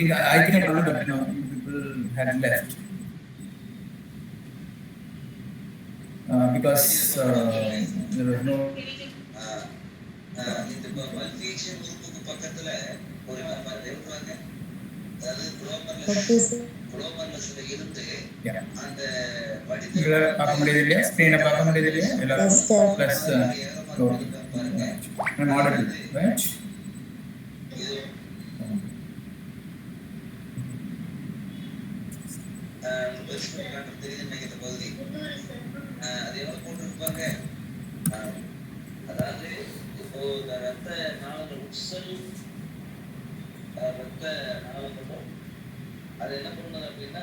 I think I told you, but people had left because there was no. இந்த மல்பீச்சியன் உறுப்புக்கு பக்கத்துல ஒரு நம்ம எழுதுவாங்க, அதாவது குளோமர்லஸ்ல இருந்து அந்த வடிதல் பார்க்க முடியுது இல்லையா, ஸ்க்ரீனை பார்க்க முடியுது இல்லையா எல்லாரும் ப்ளஸ் மாடல் ரைட். தெரியுது நினைக்கிற பகுதி அது எவ்வளவு போட்டிருப்பாங்க. அதாவது இப்போ இந்த ரத்த நாளங்கள் உட்சல் ரத்த நாளங்களும் அது என்ன பண்ணுது அப்படின்னா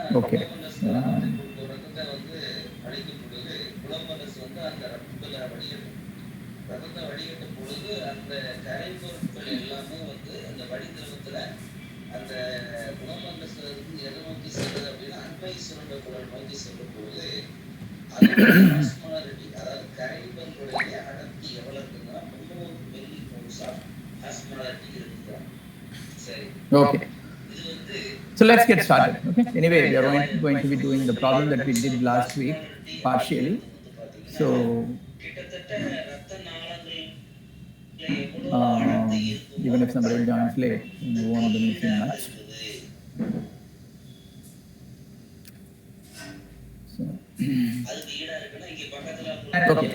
ரத்தத்தை வந்து அழிக்கும் பொழுது குளோமரஸ் வந்து அந்த ரத்தத்துல வடிகட்டும். ரத்தத்தை வடிகட்டும் பொழுது அந்த கரை பொருட்கள் எல்லாமே வந்து அந்த வடிதிரவத்துல அந்த குளோமரஸ் இருந்து எதை நோக்கி செல்லுது அப்படின்னா அண்மை சுரண்ட குழல் நோக்கி செல்லும் பொழுது ஆஸ்மாலிட்டி, அதாவது கரைபங்களுடைய அடர்த்தி எவ்வளவு இருக்குன்னா 300 மில்லி மோல்ஸ் ஆஃப் ஆஸ்மாலிட்டி இருக்குங்க. சரி, okay, so let's get started. Okay, anyway, we are going to be doing the problem that we did last week partially. So even if somebody joins late, we won't be missing much. So okay,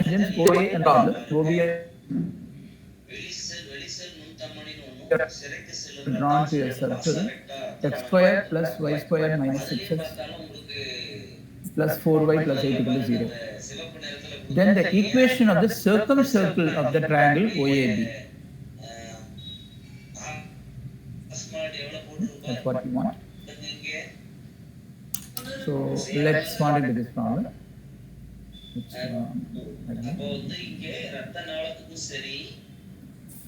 then OA and problem OBA drawn to a circle x square plus y square minus 6x plus 4y plus 8 equal to 0. Then the equation of the circumcircle of the triangle OAB. That's what we want. So let's start into this problem.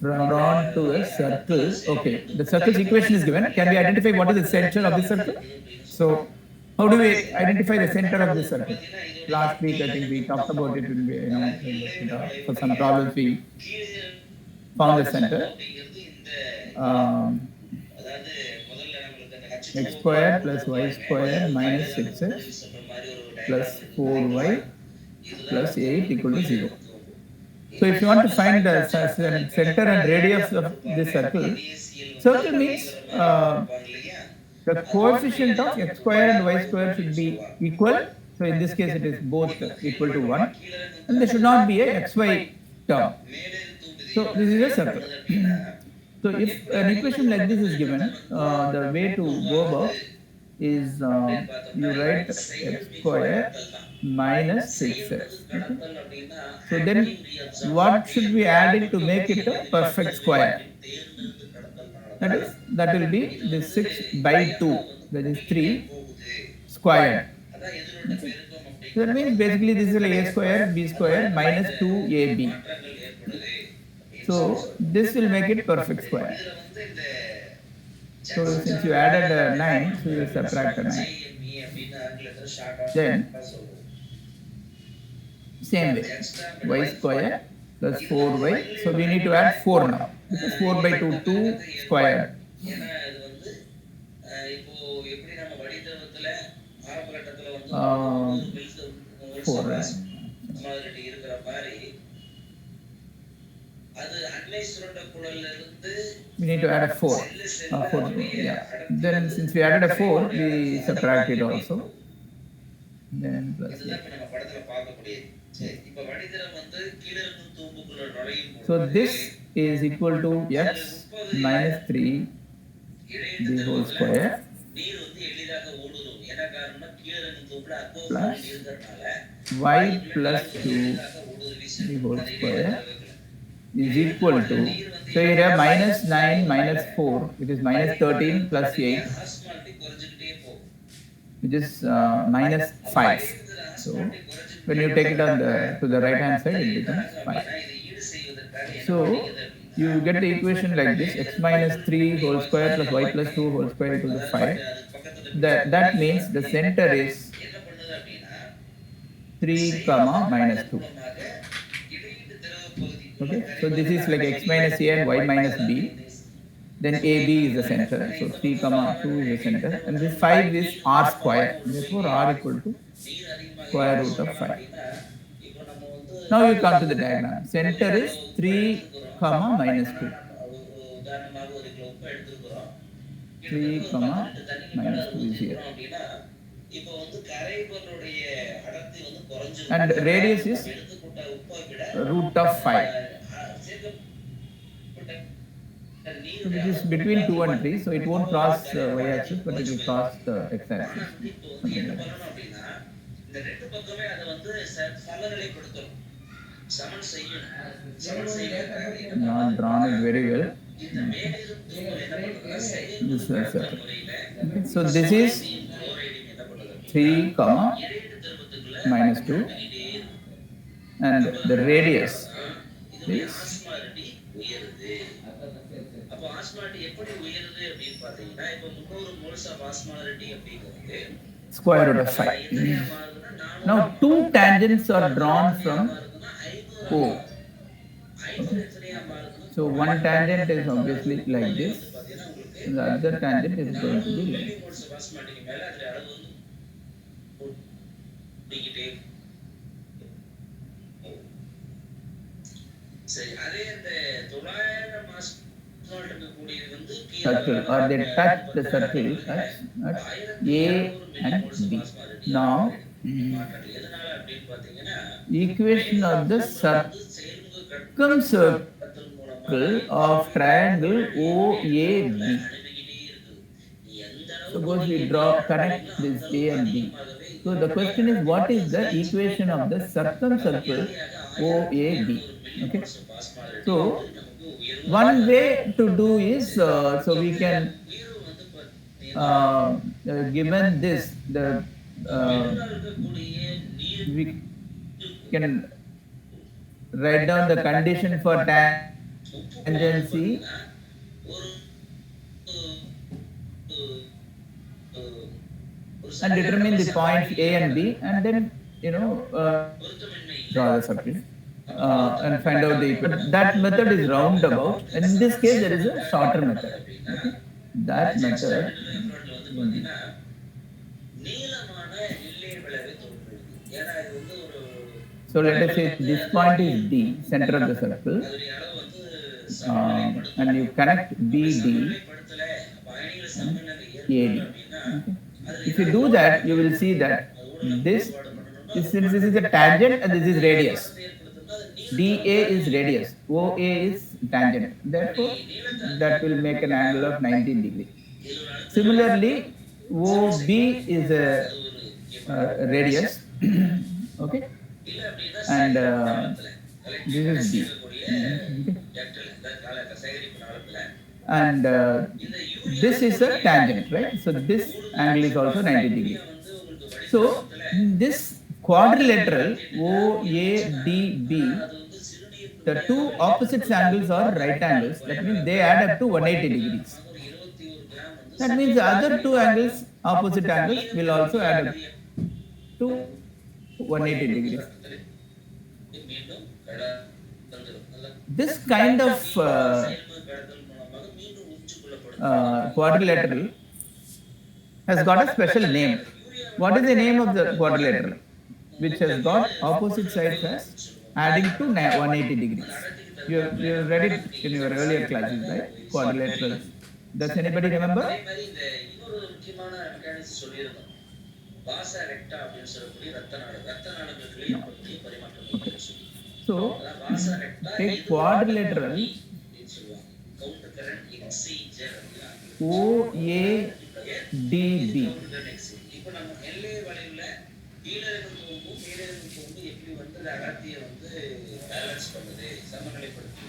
Drawn to a circle. Okay, the circle's equation is given. Can we identify what is the center of the circle? So how do we identify the center of the circle? Last week I think we talked about it. For some problems we found the center. X square plus y square minus 6x plus 4y plus 8 equal to 0. So if you want to find the center and radius of this circle, circle means the coefficient of x square and y square should be equal. So in this case it is both equal to 1 and there should not be a xy term. So this is a circle. So if an equation like this is given, the way to go about is you write x square minus 6x. Okay? So then what should we add it to make it a perfect square? That will be the 6 by 2, that is 3 squared. Okay? So that means basically this is like a square b square minus 2ab. So this will make it perfect square. So since you added 9, so you will subtract 9. Then same way, y square plus 4y. So we need to add 4 now. Because 4 by 2, 2 squared. 4, right? We need to add a 4. 4, yeah. Then since we added a 4, we subtract it also. Then plus 8. So this is equal to x minus 3 the whole square plus y plus 2 the whole square is equal to, so you have minus 9 minus 4, which is minus 13 plus 8, which is minus 5. So when you take it on to the right hand side, it becomes 5. So you get the equation like this: x minus 3 whole square plus y plus 2 whole square equal to 5. That means the center is 3 comma minus 2. Okay, so this is like x minus a and y minus b. Then AB is the center. So 3 comma 2 is the center. And this 5 is R square. Therefore, R equal to நீர் அதிகமாக square ஏன் root of சொல்றோம் 5. அப்படின்னா இப்போ நம்ம வந்து Now you come to the diagram. Center is 3 comma minus 2. உதாரணமாக ஒரு கிலோ உப்பு எடுத்துக்கிறோம். 3 கிட்டத்தட்ட ஒரு 10 comma லிட்டர் தண்ணிக்கு மேல minus அது 2 is here. ஊத்திக்கிறோம் அப்படின்னா இப்போ வந்து கரைபொருளுடைய அடர்த்தி வந்து குறைஞ்சிரும். And radius is எடுத்துக்கிட்ட உப்பை விட root of 5. சேர்க்கப்பட்ட So this is between 2 and 3. So it won't cross y-axis, but it will cross the x-axis. Something like that. அப்படின்னா இந்த ரெண்டு பக்கமே அதை வந்து சமநிலைப்படுத்தணும். சமன் செய்யணும். சமன் செய்யணும். Not drawn it very well. இந்த மேலிருந்து என்ன பண்ணுதுன்னா This is செயல்முறை okay. So this is 3 comma minus 2, and the radius is ஆஸ்மாரிட்டி உயருது. அப்போ ஆஸ்மாரிட்டி எப்படி உயருது அப்படின்னு பார்த்தீங்கன்னா இப்போ 300 மோல்ஸ் ஆஃப் ஆஸ்மாரிட்டி அப்படிங்கிறது square root of 5. Now 2 tangents are drawn from O. Okay. So one tangent is obviously like this, and the other tangent is going to be like this. Circle, or they touch the circle at A and B. Now, equation of the circumcircle of triangle OAB. Suppose we connect this A and B. So the question is, what is the equation of the circumcircle OAB? Okay. So one way to do is, so we can, given this, we can write down the condition for tangency and determine the points A and B, and then draw the circle and find out the equation. That method is roundabout, and in this case there is a shorter method. Okay? That method. So let us say this point is D, center of the circle, and you connect BD and AD. Okay? If you do that, you will see that since this is a tangent and this is radius, DA is radius, OA is tangent. Therefore, that will make an angle of 90 degrees. Similarly, OB is a radius, okay, and this is D. Okay. And this is a tangent, right? So this angle is also 90 degrees. So this quadrilateral OADB, the two opposite angles are right angles. That means they add up to 180 degrees. That means the other two angles, opposite angles, will also add up to 180 degrees. This kind of quadrilateral has got a special name. What is the name of the quadrilateral which has got opposite sides as adding to 180 degrees? You read it in your earlier classes, right? Quadrilaterals. Does anybody remember? No. Okay. So take quadrilateral OADB.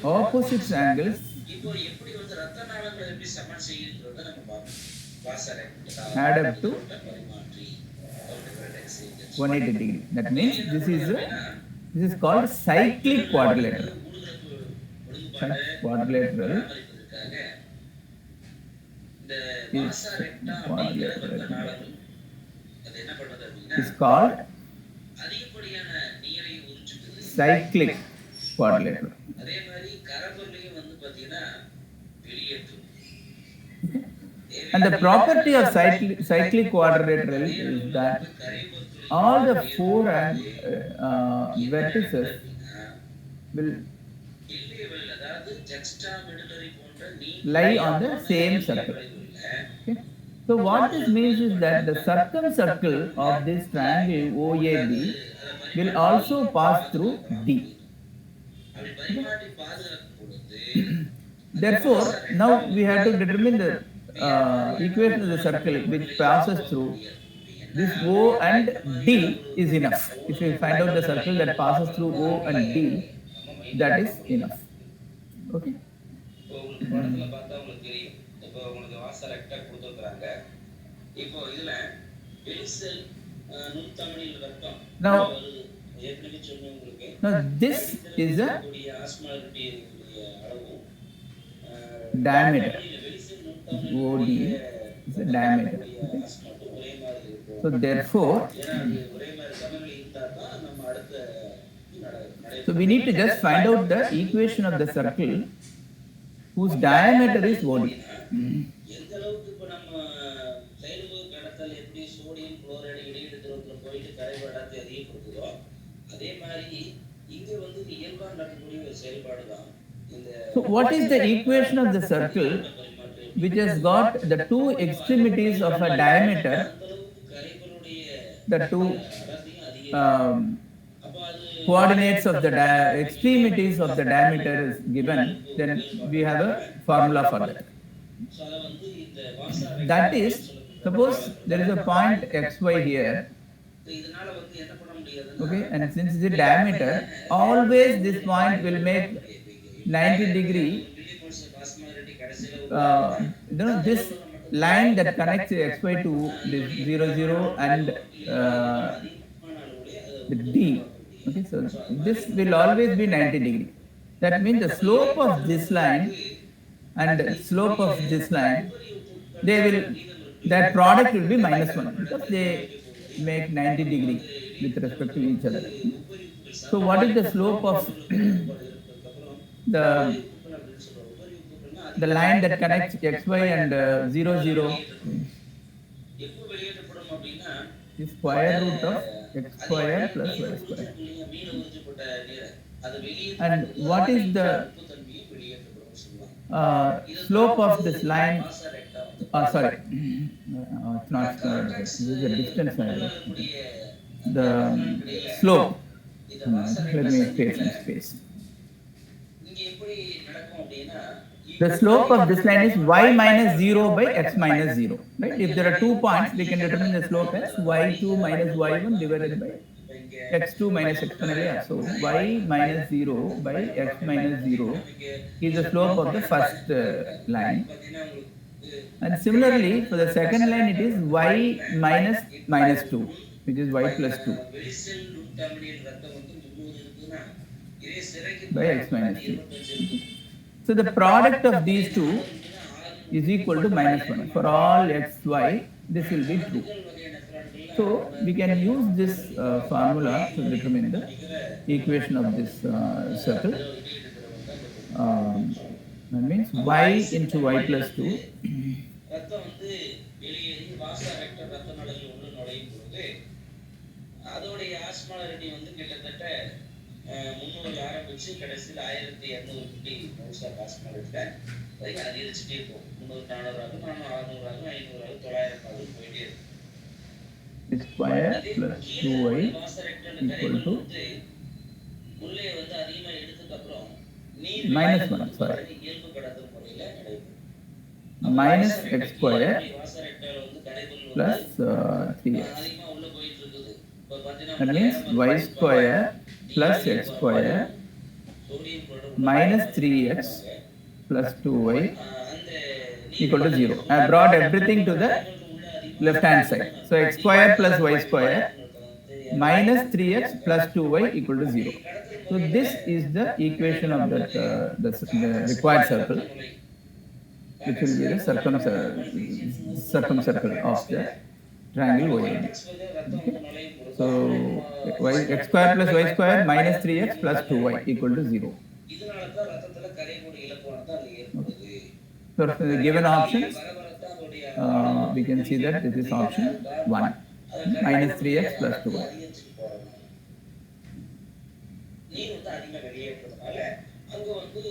Opposite angles add up to 180 degrees. That means this is called cyclic quadrilateral. Quadrilateral is called cyclic quadrilateral. And the property of cyclic quadrilateral is that all the four vertices will lie on the same circle. Okay. So what this means is that the circumcircle of this triangle OAB will also pass through D. Okay. Therefore, now we have to determine the equation of the circle which passes through this O and D is enough. If you find out the circle that passes through O and D, that is enough. Okay. இப்போ உங்களுக்கு படத்துல பார்த்தா உங்களுக்கு தெரியும். இப்போ உங்களுக்கு வாச ரெக்டா கொடுத்துருக்காங்க. இப்போ இதுல வெளிசெல் நுண்தமனியில் ரத்தம் வருது. ஏற்கனவே சொன்னேன் உங்களுக்கு. Now this is a diameter. OD is a diameter. Okay. So therefore, so we need to just find out the equation of the circle whose diameter is OD. எந்த அளவுக்கு இப்போ நம்ம செயல்முறை கடத்தல் எப்படி சோடியம் குளோரைடு இடையிட திரவத்துல போயிட்டு கரைபடாத்தை அதிகப்படுத்துதோ அதே மாதிரி இங்க வந்து இயல்பா நடக்கக்கூடிய ஒரு செயல்பாடு தான் இந்த. So what is the equation of the circle which has got the two extremities of a diameter, the two coordinates of the extremities of the diameter is given, then we have a formula for that. That is, suppose there is a point xy here, okay, and since it's a diameter, always this point will make 90-degree, this line that connects xy to this 0, 0 and the D. Okay, so this will always be 90-degree. That means the slope of this line and the slope of this line, that product will be -1 because they make 90-degree with respect to each other. So what is the slope of the line that connects xy and 0, 0? Is square root of x square plus y square. And what is the slope of this line? Sorry, it's not square. This is the distance measure. The slope. Let me create some space. The slope of this line is y minus 0 by x minus 0. Right? If there are 2 points, we can determine the slope as y2 minus y1 divided by x2 minus x1. So y minus 0 by x minus 0 is the slope of the first line. And similarly, for the second line, it is y minus minus 2, which is y plus 2 by x minus 2. So the product of these two is equal to -1. For all x, y, this will be true. So we can use this formula to determine the equation of this circle. That means y into y plus 2. அதோடைய ஆஸ்மாலிட்டி வந்து கிட்டத்தட்ட 300 ஆரம்பிச்சு கடைசியில் 1200 குட்டி மவுசா ஆஸ்மாலிட்டில வரைக்கும் அதிகரிச்சுட்டே இருக்கும். 300 400 ஆகும், 600 ஆகும், 500 ஆகும், 900 ஆகும், போயிட்டே இருக்கும். Square plus 2y equal to உள்ளே வந்து அதிகமா எடுத்ததுக்கு அப்புறம் -1. Sorry. இயல்பு கடத்தல் முறையில நடைபெறும். Minus x square plus 3x. That means y square plus x square minus 3x plus 2y equal to 0. I brought everything to the left hand side. So x square plus y square minus 3x plus 2y equal to 0. So this is the equation of that the required circle, which will be the circumcircle of the triangle OAB. Okay. So x square plus y square minus 3x plus 2y equal to 0. Okay. So the given options, we can see that this is option 1. Minus 3x plus 2y. நீர் வந்து அதிகமா வெளியேற்றதுனால அங்க வந்து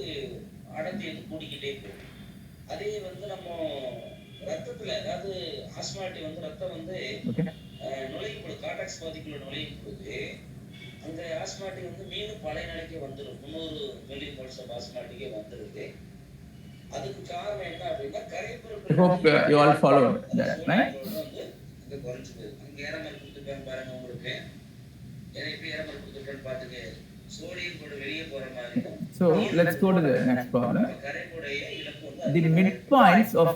அடர்த்தி வந்து கூடிக்கிட்டே போகும். அதே வந்து நம்ம ரத்தத்துல அதாவது ஆஸ்மாட்டி வந்து ரத்தம் வந்து நுழையும் பொழுது காட்டாக்ஸ் பகுதிக்குள்ள நுழையும் பொழுது அந்த ஆஸ்மாட்டி வந்து மீண்டும் பழைய நிலைக்கு வந்துடும். 300 மில்லியன் மோல்ஸ் ஆஃப் ஆஸ்மாட்டிக்கே வந்துருது. அதுக்கு காரணம் என்ன அப்படின்னா கரைப்புற hope you all followed that, right? வந்து இங்க குறைஞ்சு போகுது. அங்க ஏறமல் கொடுத்துருக்காங்க பாருங்க உங்களுக்கு. ஏன்னா இப்படி ஏறமல் கொடுத்துருக்கான்னு பார்த்துக்க சோடியம் கூட வெளியே போற மாதிரி. So let's go to the next problem. The midpoints of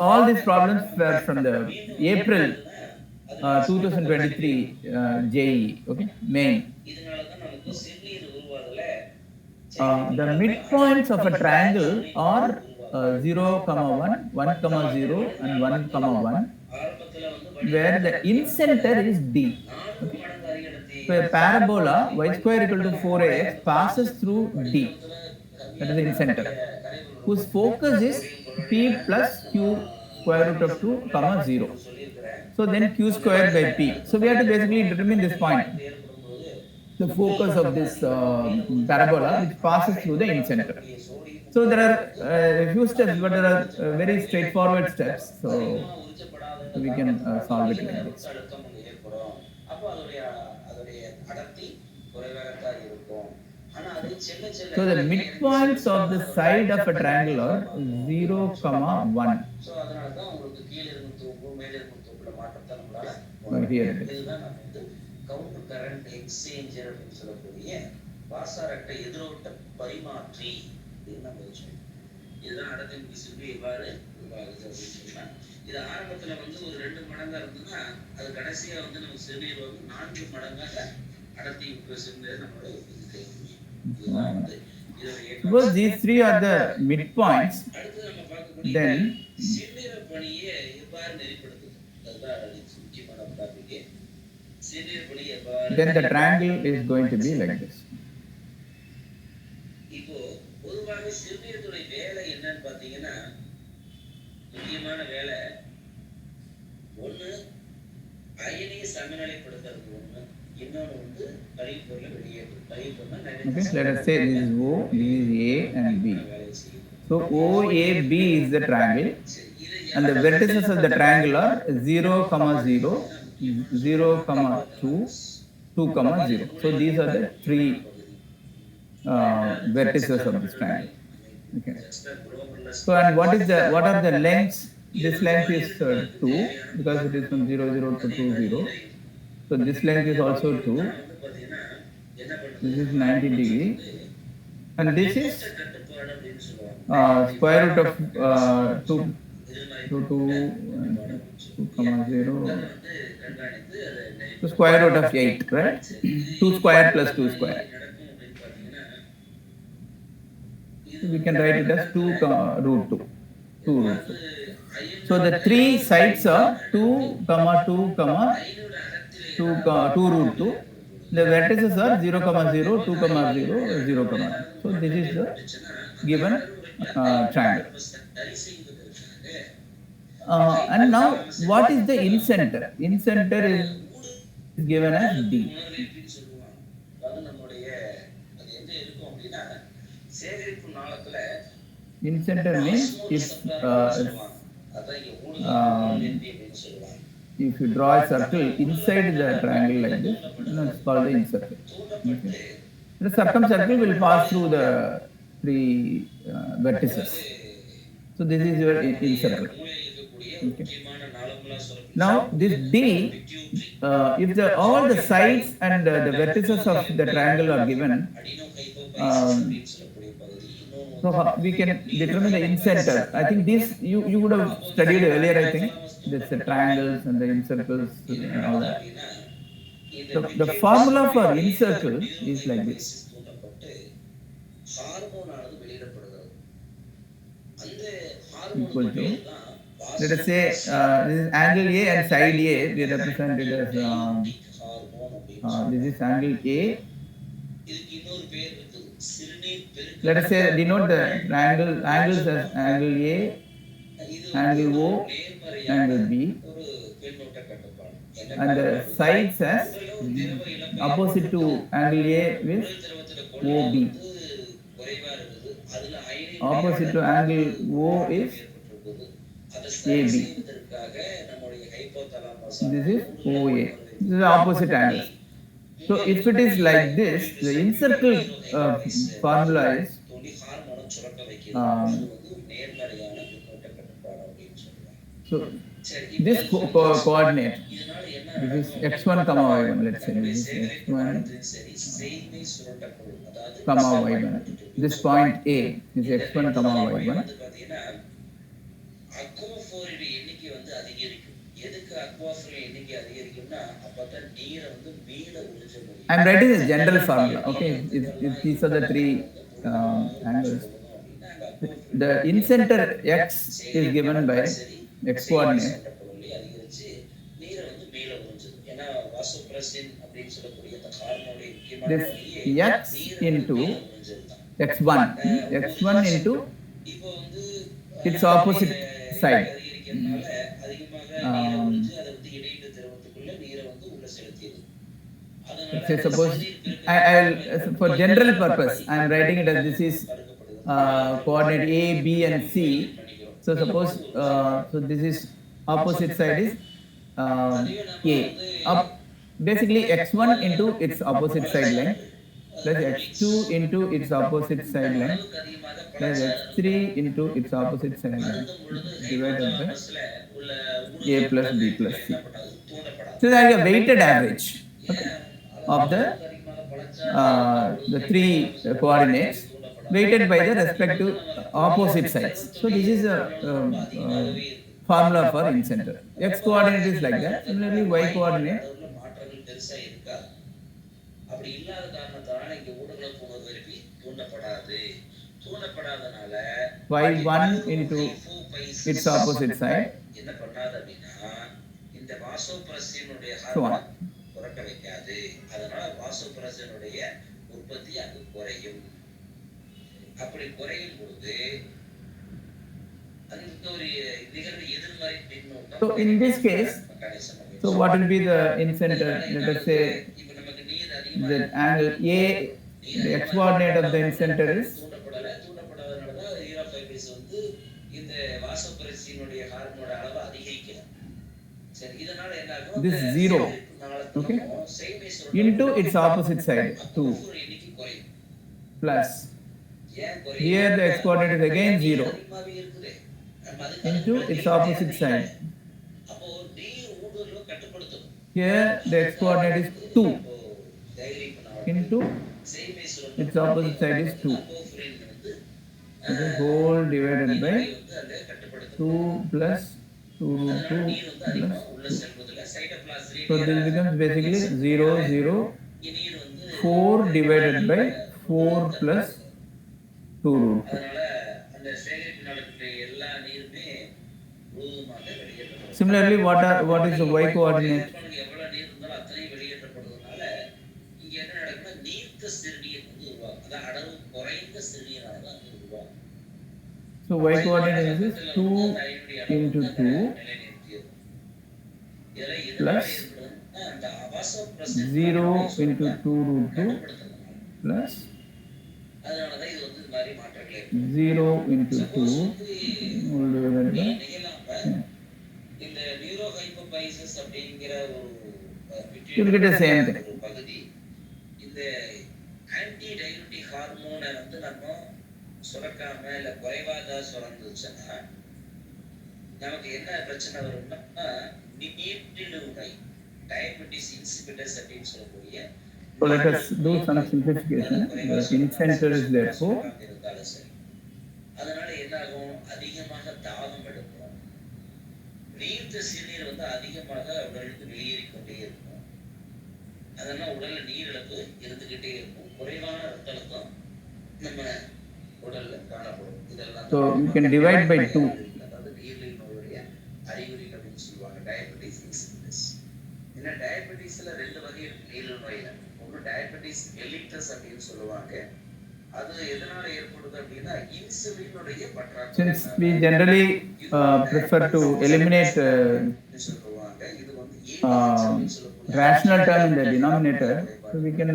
all these problems were from the April 2023 JE, okay, main. The midpoints of a triangle are 0, 1, 1, 0 and 1, 1, where the incenter is D. Okay. So a parabola y square equal to 4ax passes through D, that is the incenter, whose focus is P plus Q square root of 2, 0. So then Q square by P. So we have to basically determine this point, the focus of this parabola which passes through the incenter. So there are a few steps, but there are very straightforward steps. So we can solve it like this. So the midpoints of the side of a triangle are 0, 1. Here it is. Counter current exchanger அப்படின்னு சொல்லக்கூடிய வாசாரட்ட எதிரோட்ட பரிமாற்றி அப்படின்னு நம்ம வச்சோம். இதுதான் அடர்த்தியின் விசும்பு எவ்வாறு உருவாகுது அப்படின்னு சொன்னா, இது ஆரம்பத்துல வந்து ஒரு 2 மடங்கா இருந்ததுன்னா அது கடைசியா வந்து நம்ம சிறுநீர் வந்து 4 மடங்காக அடர்த்தி விசும்பு நம்மளோட இதுதான் வந்து Suppose these three are the midpoints, அடுத்து நம்ம பார்க்கக்கூடிய சிறுநீர பணியை எவ்வாறு நெறிப்படுத்துது அதுதான் முக்கியமான topic. then the triangle is going to be like this. இப்போ பொதுவாக சிறுநீரத்துடைய வேலை என்னன்னு பாத்தீங்கன்னா முக்கியமான வேலை ஒண்ணு அயனியை சமநிலைப்படுத்துறது ஒண்ணு, இன்னொன்னு வந்து கழிவுப்பொருளை வெளியேற்றும். கழிவுப்பொருள் let us say this is O, this is A and B. So OAB is the triangle and the vertices of the triangle are 0, 0, 0, 2, 2, 0. So these are the 3 vertices of this triangle. Okay. So and what are the lengths? This length is 2 because it is from 0, 0 to 2, 0. So this length is also 2. This is 90 degree, and this is square root of 2, 0. So square root of 8, right? 2 square plus 2 square. So we can write it as 2 root 2. 2 root 2. So the 3 sides are 2, 2, 2 root 2. The vertices are 0, 0, 2, 0, 0, 1. So this is the given triangle. And now what is the incenter? Incenter is given as D. Incenter means if you draw a circle inside the triangle like this, it's called the incircle. Okay. The circumcircle will pass through the 3 vertices. So this is your incircle. Okay. Now this D, if all the sides and the vertices of the triangle are given, so we can determine the incenter. I think this you would have studied earlier. I think that's the triangles and the incircles and all that. So the formula for incircle is like this. Equal to, let us say this is angle A and side A, we represent it as this is angle A. Let us say denote the angles as angle A angle O, angle B, and the sides as opposite to angle A with OB. Opposite to angle O is AB. This is OA. This is the opposite angles. So if it is like this, the encircle formula is um, so this coordinate, this is x1 comma y1, let's say this is x1 comma y1. This point A is x1 comma y1. அக்வாஃபோரின் எண்ணிக்கை வந்து அதிகரிக்கும். எதுக்கு அக்வாஃபோரின் எண்ணிக்கை அதிகரிக்கும்னா அப்பதான் நீரை வந்து மேல உறிஞ்ச முடியும். I'm writing the general formula. Okay, these are the three angles. The incenter x is given by x coordinate. அதிகரிச்சு நீரை வந்து மேல உறிஞ்சுது. ஏன்னா வாசோப்ரெசின் அப்படின்னு சொல்லக்கூடிய அந்த ஹார்மோனுடைய முக்கியமான This x into x1 into its opposite side. Say suppose I'll for general purpose I am writing it as this is coordinate A, B and C. So suppose so this is opposite side is A. Basically x1 into its opposite side length plus x2 into its opposite side length plus x3 into its opposite side length divided by A plus B plus C. So that is a weighted average, okay, of the three coordinates weighted by the respective opposite sides. So this is a formula for incenter. X coordinate is like that. Similarly, y coordinate. அப்படி இல்லாத காரணத்தால இங்க ஊடுருவ போவது வரைக்கும் தூண்டப்படாது. தூண்டப்படாதனால y1 into its opposite side என்ன பண்ணாது அப்படின்னா இந்த வாசோப்ரெசினுடைய ஹார்மோன் சுரக்க வைக்காது. அதனால வாசோப்ரெசினுடைய உற்பத்தி அங்கு குறையும். அப்படி குறையும் பொழுது அந்த ஒரு நிகழ்வு எதிர்மறை பின்னூட்டம். So in this case, so what will be the incenter? Let us say the angle A, the x coordinate of the incenter is தூண்டப்படாதனால ஈரோஃபைபிஸ் வந்து இந்த வாசோப்ரெசினுடைய ஹார்மோனோட அளவு அதிகரிக்கல. சரி, இதனால என்ன ஆகும்? This 0, okay, into its opposite side 2 plus here the x coordinate is again 0 into its opposite side. Here the x coordinate is 2 into its opposite side is 2. The whole divided by 2 plus 2 root 2 plus 2. So this becomes basically 0 0 4 divided by 4 plus 2 root 2. Similarly, what is the y coordinate? So y coordinate is 2 into 2 plus 0 into 2 root 2 plus 0 into 2 all divided by இந்த நியூரோஹைப்போபைசிஸ் அப்படிங்கிற ஒரு you will get the same thing. பகுதி இந்த anti diabetic ஹார்மோனை வந்து நம்ம சுரக்காம இல்ல குறைவா தான் சுரந்துச்சுன்னா நமக்கு என்ன பிரச்சனை வரும்னா நீரிழிவு நோய் டயபெட்டிஸ் இன்சிபிட்டஸ் அப்படின்னு சொல்லக்கூடிய. So let us do some simplification. The incenter is therefore அதனால என்ன ஆகும்? அதிகமாக தாகம் எடுக்கும். நீர்த்த சிறுநீர் வந்து அதிகமாக உடலுக்கு வெளியேறிக் கொண்டே இருக்கும். அதனால உடல்ல நீர் இழப்பு இருந்துகிட்டே இருக்கும். குறைவான ரத்த அழுத்தம் நம்ம உடல்ல காணப்படும். இதெல்லாம் so you can divide by 2. அதாவது நீரிழிவு நோயுடைய அறிகுறி அப்படின்னு சொல்லுவாங்க, டயபெட்டிஸ் இன்சிபிட்டஸ். ஏன்னா டயபெட்டிஸ்ல ரெண்டு வகை இருக்கு நீரிழிவு நோயில. ஒன்று டயபெட்டிஸ் மெல்லிட்டஸ் அப்படின்னு சொல்லுவாங்க, அது எதனால ஏற்படுது அப்படின்னா இன்சுலினுடைய Since we பற்றாக்குறையினால. generally இது வந்து prefer to eliminate சொல்லுவாங்க. இது வந்து ADH அப்படின்னு சொல்லக்கூடிய rational term in the activated denominator, so we can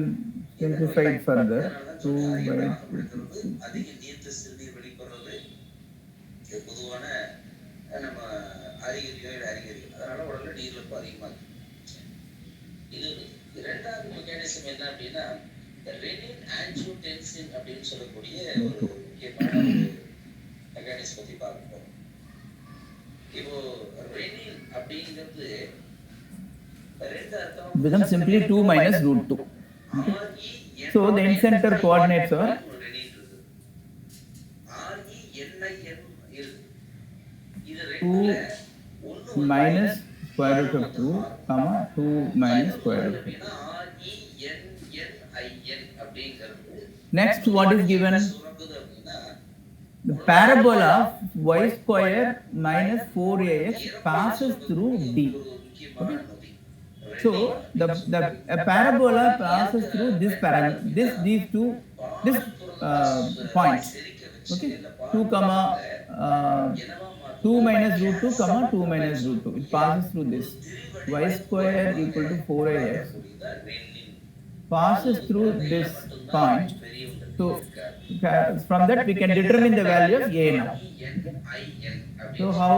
simplify it further. இதனால தான் 2 சொன்னேன் அதிக by தாகம் 2 எடுக்கிறது, அதிக நீர்த்த சிறுநீர் வெளிப்படுறது, இது பொதுவான நம்ம அறிகுறியோ இல்லை அறிகுறிகள். அதனால உடல்ல நீரிழப்பு அதிகமாக இருக்கு. இது இரண்டாவது மெக்கானிசம் என்ன அப்படின்னா ரெனின் ஆஞ்சியோடென்சின் அப்படின்னு சொல்லக்கூடிய ஒரு முக்கியமான ஒரு மெக்கானிசம் பத்தி பார்க்க போறோம். இப்போ ரெனின் அப்படிங்கிறது ரெண்டு அர்த்தம் becomes simply 2 minus root 2. Okay. So the in-center coordinates are renin இருக்கு. RENIN இருக்கு. இது 2 ரெண்டுல ஒன்னு minus square root of 2, comma 2 minus square root of 2. Next, what is given? The parabola of y square minus 4ax passes through D. Okay. So a parabola passes through these two points. Okay, 2 comma 2 minus root 2 comma 2 minus root 2. It passes through this. Y square equal to 4ax passes through this point. So from that we can determine the value of a now. So how?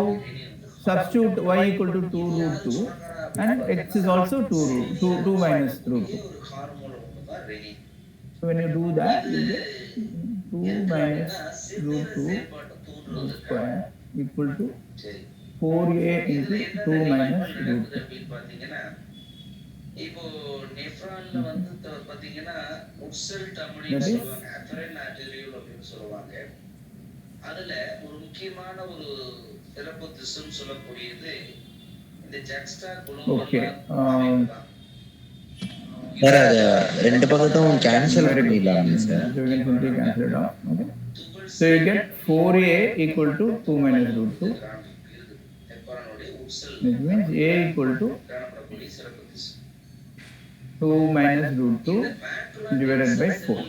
Substitute y equal to 2 root 2 and x is also 2 minus root 2. So when you do that, you get 2 minus root 2 whole square equal to 4a into 2 minus root 2. இப்போ நெஃப்ரான்ல வந்து பாத்தீங்கன்னா முட்செல் டம்னி சொல்லுவாங்க, afferent ஆர்டரியல் அப்படின்னு சொல்லுவாங்க. அதுல ஒரு முக்கியமான ஒரு சிறப்பு திசுன்னு சொல்லக்கூடியது இந்த ஜக்ஸ்டா Okay. சார் அது ரெண்டு பக்கத்தும் கேன்சல் பண்ணிடலாமே sir. So you can simply cancel it off. Okay. So you get 4a equal to 2 minus root 2. This means a equal to 2 minus root 2 divided by 4.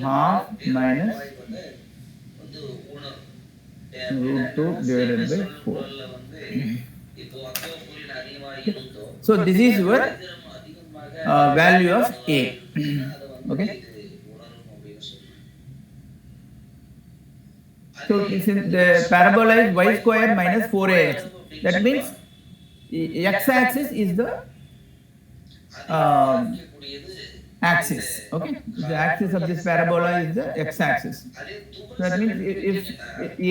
Half minus root 2 divided by 4. So this is your value of a. Okay. So since the parabola is y square minus 4ax, that means x-axis is the axis. Okay, the axis of this parabola is the x-axis. That means if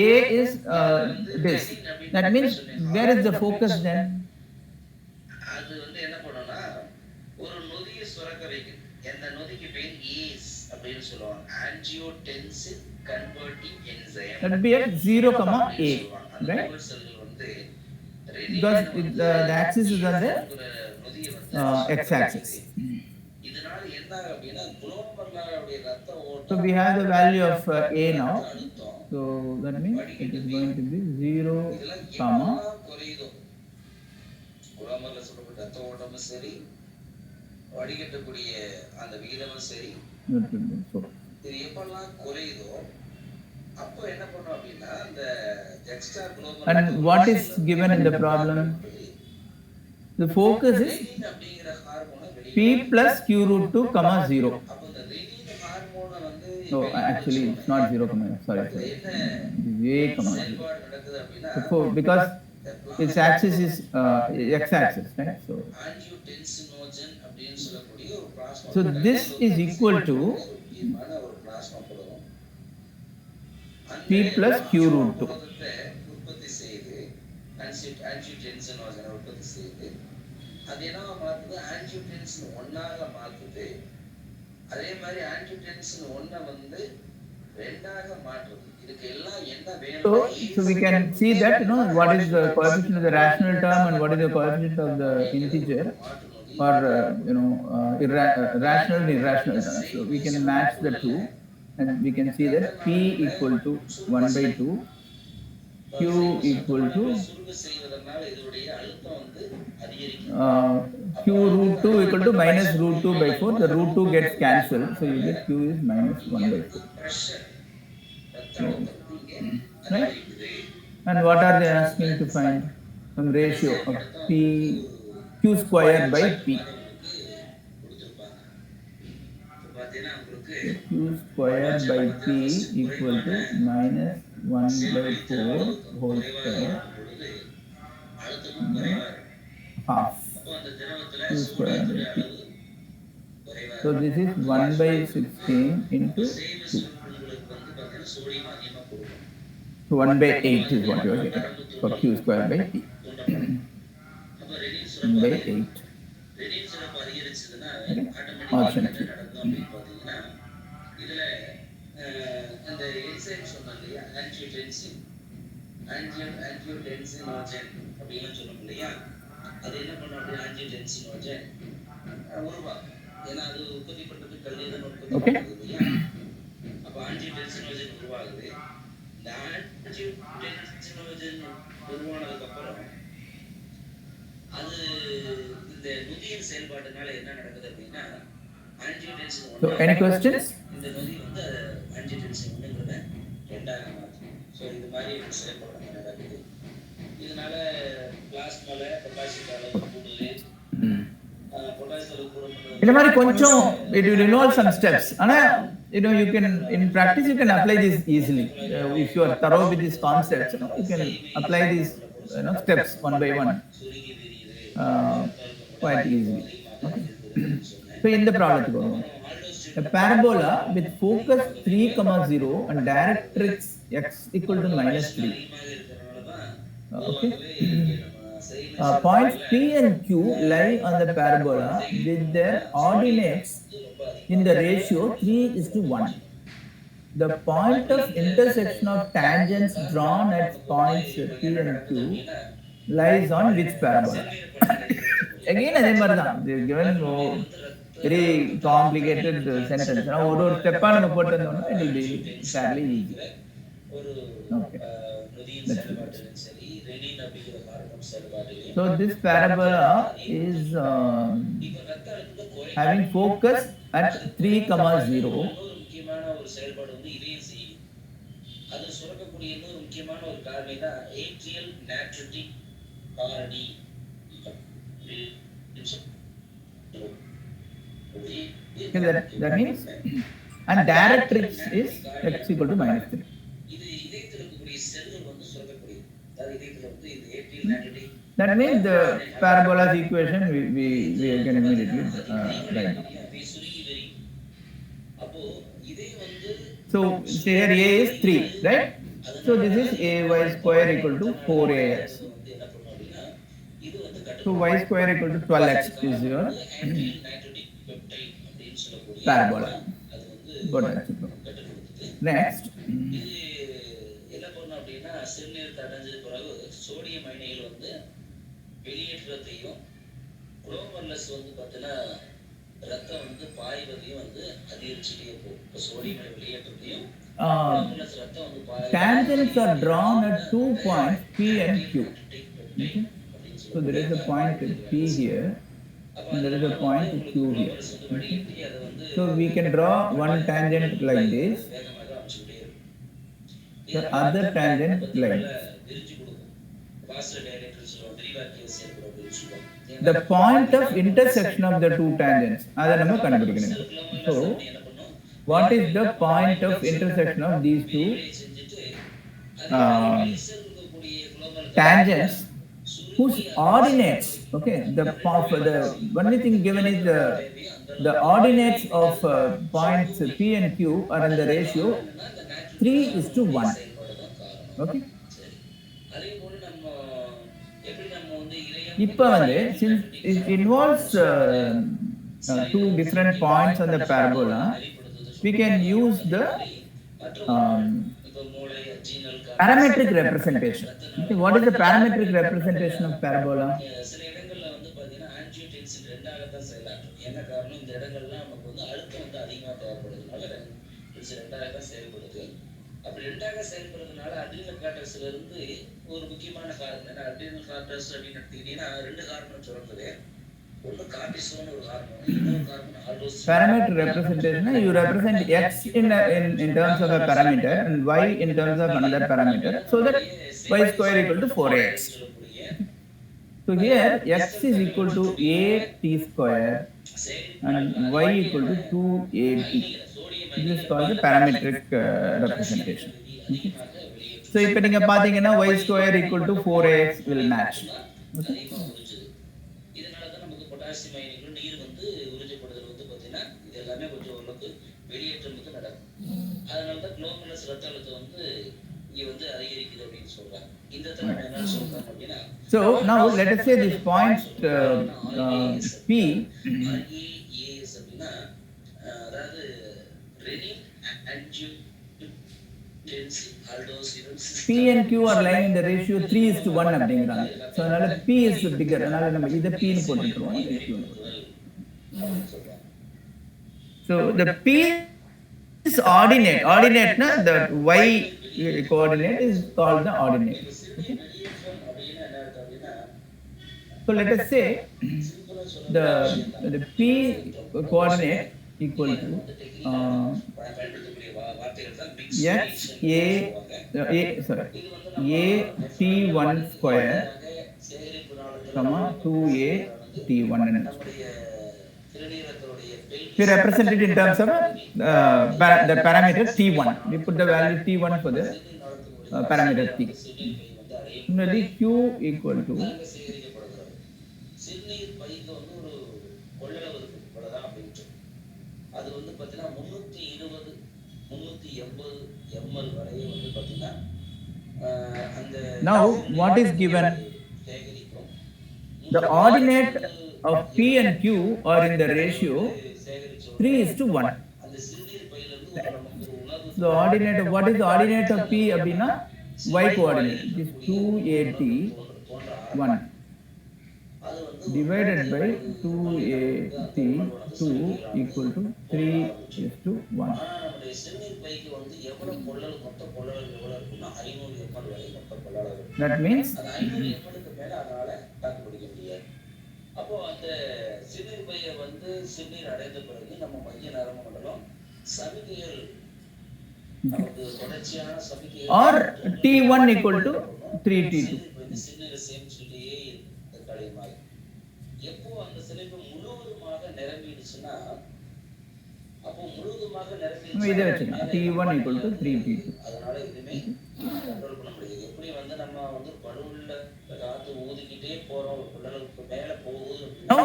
a is this, that means where is the focus then? அது வந்து என்ன பண்ணும்னா ஒரு நொதியை சுரக்க வைக்கும். அந்த நொதிக்கு பேர் ACE அப்படின்னு சொல்லுவாங்க, angiotensin converting enzyme. That would be at 0 comma a, right? Because the axis is on the x-axis. இதனால என்ன அப்படின்னா குளோமருலாருடைய ரத்த ஓட்டம். So we have the value of a now. So that means it is going to be 0 comma குறையுதோ குளோமருல சொல்லப்பட்ட ரத்த ஓட்டமும் சரி, வடிகட்டக்கூடிய அந்த விகிதமும் சரி, இது எப்பெல்லாம் குறையுதோ அப்போ என்ன பண்ணும் அப்படின்னா அந்த extra குளோமருல. And what is given in the problem? The focus is P plus Q root 2 comma 0. No, actually it's not 0 comma, sorry. A comma 0. So because its axis is x-axis, right? So this is equal to P plus Q root 2. உற்பத்தி செய்து ஆஞ்சியோடென்சினோஜனை உற்பத்தி செய்து அது என்னவா மாற்றுது, angiotensin 1ஆக மாற்றுது. அதே மாதிரி angiotensin 1 வந்து 2ஆக மாற்றுது. இதுக்கு எல்லாம் என்ன வேணும்? So we can see that, what is the coefficient of the rational term and what is the coefficient of the integer or rational and irrational term. So we can match the two and we can see that P equal to 1 by 2 Q equal to சுருங்க செய்வதனால இதனுடைய அழுத்தம் வந்து அதிகரிக்கும். Q root 2 equal to minus root 2 by 4. The root 2 gets cancelled. So you get Q is minus 1 by 4. Pressure ரத்த So, அழுத்தம் இங்கே right? அதிகரிக்குது. And what are they asking to find? Some ratio of P Q square by P. கொடுத்துருப்பாங்க. இப்போ பார்த்தீங்கன்னா உங்களுக்கு So Q square by P equal to minus 1 by 4 whole square அழுத்தமும் குறைவா இருக்கும். half அப்போ அந்த திரவத்துல Q square by சோடியத்துடைய P. அளவு குறைவா So this is 1 by 16 into 2. சேமிப்புகளுக்கு வந்து பார்த்தீங்கன்னா சோடியம் அதிகமாக கொடுக்கும். So 1 by 8 is what you are getting for Q square by P. அப்போ ரெனின் 1 சுரப்பு by அதிகரிக்கும். 8. ரெனின் சுரப்பு அதிகரிச்சதுன்னா Okay. ஆட்டோமேட்டிக்காக Option என்ன 3. நடக்கும் அப்படின்னு பார்த்தீங்கன்னா இதுல அந்த என்சைம் சொன்னாங்க இல்லையா, ஆன்ஜியோடென்சின் ஆன்ஜியோடென்சினோஜன் அப்படின்னு சொன்னோம் இல்லையா, அது என்ன பண்ணும் அப்படின்னா ஆன்ஜியோடென்சினோஜன் உருவாகும். ஏன்னா அது உற்பத்தி பண்றதுக்கு கல்லீரல் உற்பத்தி Okay. பண்ணுது இல்லையா. அப்போ ஆன்ஜியோடென்சினோஜன் உருவாகுது. இந்த ஆன்ஜியோடென்சினோஜன் உருவானதுக்கு அப்புறம் அது இந்த நொதியின் செயல்பாட்டுனால என்ன நடக்குது அப்படின்னா ஆன்ஜியோடென்சின் So any questions? இந்த நொதி வந்து ஆன்ஜியோடென்சின் ஒன்றுங்கிறத ரெண்டாக மாற்றும். ஸோ இது மாதிரி செயல்பாடு நடக்குது. இதனால பிளாஸ்மால பொட்டாசியம் அளவு கூடுது. பொட்டாசியம் அளவு கூடும்போது In a very கொஞ்சம் it will involve some steps. Ana, you can in practice you can apply this easily. If you are thorough with these concepts, you can apply these steps one by one சுருங்கி விரியுது. quite easily. Okay. So in the problem, a parabola with focus 3,0 and directrix x equal to minus 3. Okay. Points P and Q lie on the parabola with their ordinates in the ratio 3:1. The point of intersection of tangents drawn at points P and Q lies on which parabola? Again, அதே மாதிரி தான். They given very complicated sentence. ஒரு step நம்ம போட்டு வந்தோம்னா it will be fairly easy. ஒரு Okay. நொதியின் Let's do செயல்பாட்டிலும் சரி, ரெனின் அப்படிங்கிற ஹார்மோன் செயல்பாட்டிலும் So this parabola is இப்போ ரத்த அழுத்தத்தை குறைக்க having focus at 3,0. இன்னொரு முக்கியமான ஒரு செயல்பாடு வந்து இதையும் செய்யுது. அது சுரக்கக்கூடிய இன்னொரு முக்கியமான ஒரு காரணி தான் ஏட்ரியல் நாட்ரிட்டிக் காரணி. Okay, that means and directrix is x equal to minus 3. இது இதயத்தில் இருக்கக்கூடிய செல்கள் வந்து சுரக்கக்கூடியது. அதாவது இதயத்தில் வந்து இது atrial நாட்ரிட்டிக். That means the parabola's equation we can immediately write down. சுருங்கி வரி. அப்போ இதே வந்து So here a is 3, right? So this is ay square equal to 4ax. வந்து என்ன பண்ணும் அப்படின்னா இது வந்து So y square equal to 12x is your atrial natriuretic peptide அப்படின்னு சொல்லக்கூடிய parabola. அது வந்து Got it. கட்டுப்படுத்துது. Next, இது என்ன பண்ணும் அப்படின்னா சிறுநீரத்தை அடைஞ்சது பிறகு சோடியம் அயனிகள் வந்து வெளியேற்றத்தையும் குளோமர்லஸ் வந்து பார்த்தீங்கன்னா ரத்தம் வந்து பாய்வதையும் வந்து அதிகரிச்சுட்டே போகும். இப்போ சோடியம் வெளியேற்றத்தையும் குளோமர்லஸ் ரத்தம் வந்து tangents are drawn at 2 points P and Q. Okay? So there is a point P here and there is a point Q here. Okay? So we can draw one tangent like this, வேகமாக அமைச்சுக்கிட்டே இருக்கும். the other tangent like this. விரிச்சு கொடுக்கும். வாஸ்டர் director சொல்லுவோம், விரிவாக்கிய செயல்பட அப்படின்னு சொல்லுவோம். The point of intersection of the two tangents. அதை நம்ம கண்டுபிடிக்கணும். So what is the point of intersection of these two tangents whose ordinates, okay, the only thing given is the ordinates of points P and Q are in the ratio 3:1. Okay. அதே போல நம்ம எப்படி நம்ம வந்து இப்போ வந்து since it involves two different points on the parabola, we can use the parametric representation. Okay, what is the parametric representation of parabola? சில இடங்கள்ல வந்து பாத்தீங்கன்னா ஆன்ஜியோடென்சின் ரெண்டாகத்தான் செயலாற்றும். என்ன காரணம், இந்த இடங்கள்லாம் நமக்கு வந்து அழுத்தம் வந்து அதிகமாக தேவைப்படுறதுனால ரெண்டாகத்தான் செயல்படுது. அப்படி ரெண்டாக செயல்படுறதுனால அட்ரினல் கார்டெக்ஸ்ல இருந்து ஒரு முக்கியமான காரணம் என்ன, அட்ரினல் கார்டெக்ஸ் அப்படின்னு எடுத்துக்கிட்டீங்கன்னா 2 ஹார்மோன் சுரக்குது. ஒன்று கார்டிசோல் ஒரு ஹார்மோன், இன்னொரு hormone aldosterone. Parameter representation, you represent x in terms of a parameter and y in terms of another parameter, so that y square equal to 4ax. So here x is equal to a t square and y equal to 2at. This is called the parametric representation. Okay. So இப்போ நீங்க பாத்தீங்கன்னா y square equal to 4ax will match. Okay. இதனால தான் நமக்கு potassium அயனிகளும் நீர் வந்து உறிஞ்சப்படுதல் வந்து பார்த்தீங்கன்னா இது எல்லாமே கொஞ்சம் ஓரளவுக்கு வெளியேற்றம் வந்து நடக்கும். அதனால தான் குளோபலஸ் ரத்த அழுத்தம் வந்து இங்கே வந்து அதிகரிக்குது அப்படின்னு சொல்றாங்க. இந்த தடவை என்ன சொல்றாங்க அப்படின்னா, so now let us say this point p RAAS அப்படின்னா அதாவது renin angiotensin aldosterone. P and Q are lying in the ratio 3:1 அப்படிங்கறாங்க. So அதனால P is bigger. அதனால நம்ம இத P ன்னு போட்டுறோம். So the P is ordinate. Ordinate na the y coordinate is called the ordinate. Okay? So let us say the P coordinate equal to x a t1 square comma 2a t1. We represent it in terms of the parameter t1. We put the value t1 for the parameter t. Similarly, q equal to சிறுநீர் bike வந்து ஒரு கொள்ளளவு இருக்கு இவ்வளவுதான் அப்படின்ட்டு. அது வந்து பார்த்தீங்கன்னா 320 380 ml வரையே வந்து பார்த்தீங்கன்னா அந்த now what is given? சேகரிக்கும். The ordinate of P and Q are in the ratio 3:1. அந்த சிறுநீர் பையில இருந்து நமக்கு உணவு. The ordinate of what is the ordinate of P அப்படின்னா y coordinate is 2at1 divided by 2at2 equal to 3:1. நம்முடைய சிறுநீர் பைக்கு வந்து எவ்வளவு கொள்ளளவு மொத்த கொள்ளளவு எவ்வளவு இருக்குன்னா 500 ml வரை மொத்த கொள்ளளவு. That means அந்த 500 ml மேல அதனால தாக்கு பிடிக்க முடியாது. அப்போ அந்த சிறுநீர் பையை வந்து சிறுநீர் அடைந்த பிறகு நம்ம மைய நரம்பு மண்டலம் சமிக்கைகள் நமக்கு தொடர்ச்சியான சமிக்கைகள் or t1 equal to 3t2. சிறுநீரை சேமிச்சுட்டே கழியுமாறு. எப்போ அந்த சிலைப்பு முழுவதுமாக நிரம்பிடுச்சுன்னா அப்போ முழுவதுமாக நிரம்பிடுச்சு இதை வச்சுக்கலாம் t1 equal to 3t2. அதனால எதுவுமே கண்ட்ரோல் பண்ண முடியாது. எப்படி வந்து நம்ம வந்து பலூன்ல காத்து ஊதிக்கிட்டே போறோம், ஒரு கொள்ளளவுக்கு மேல போகுது. Now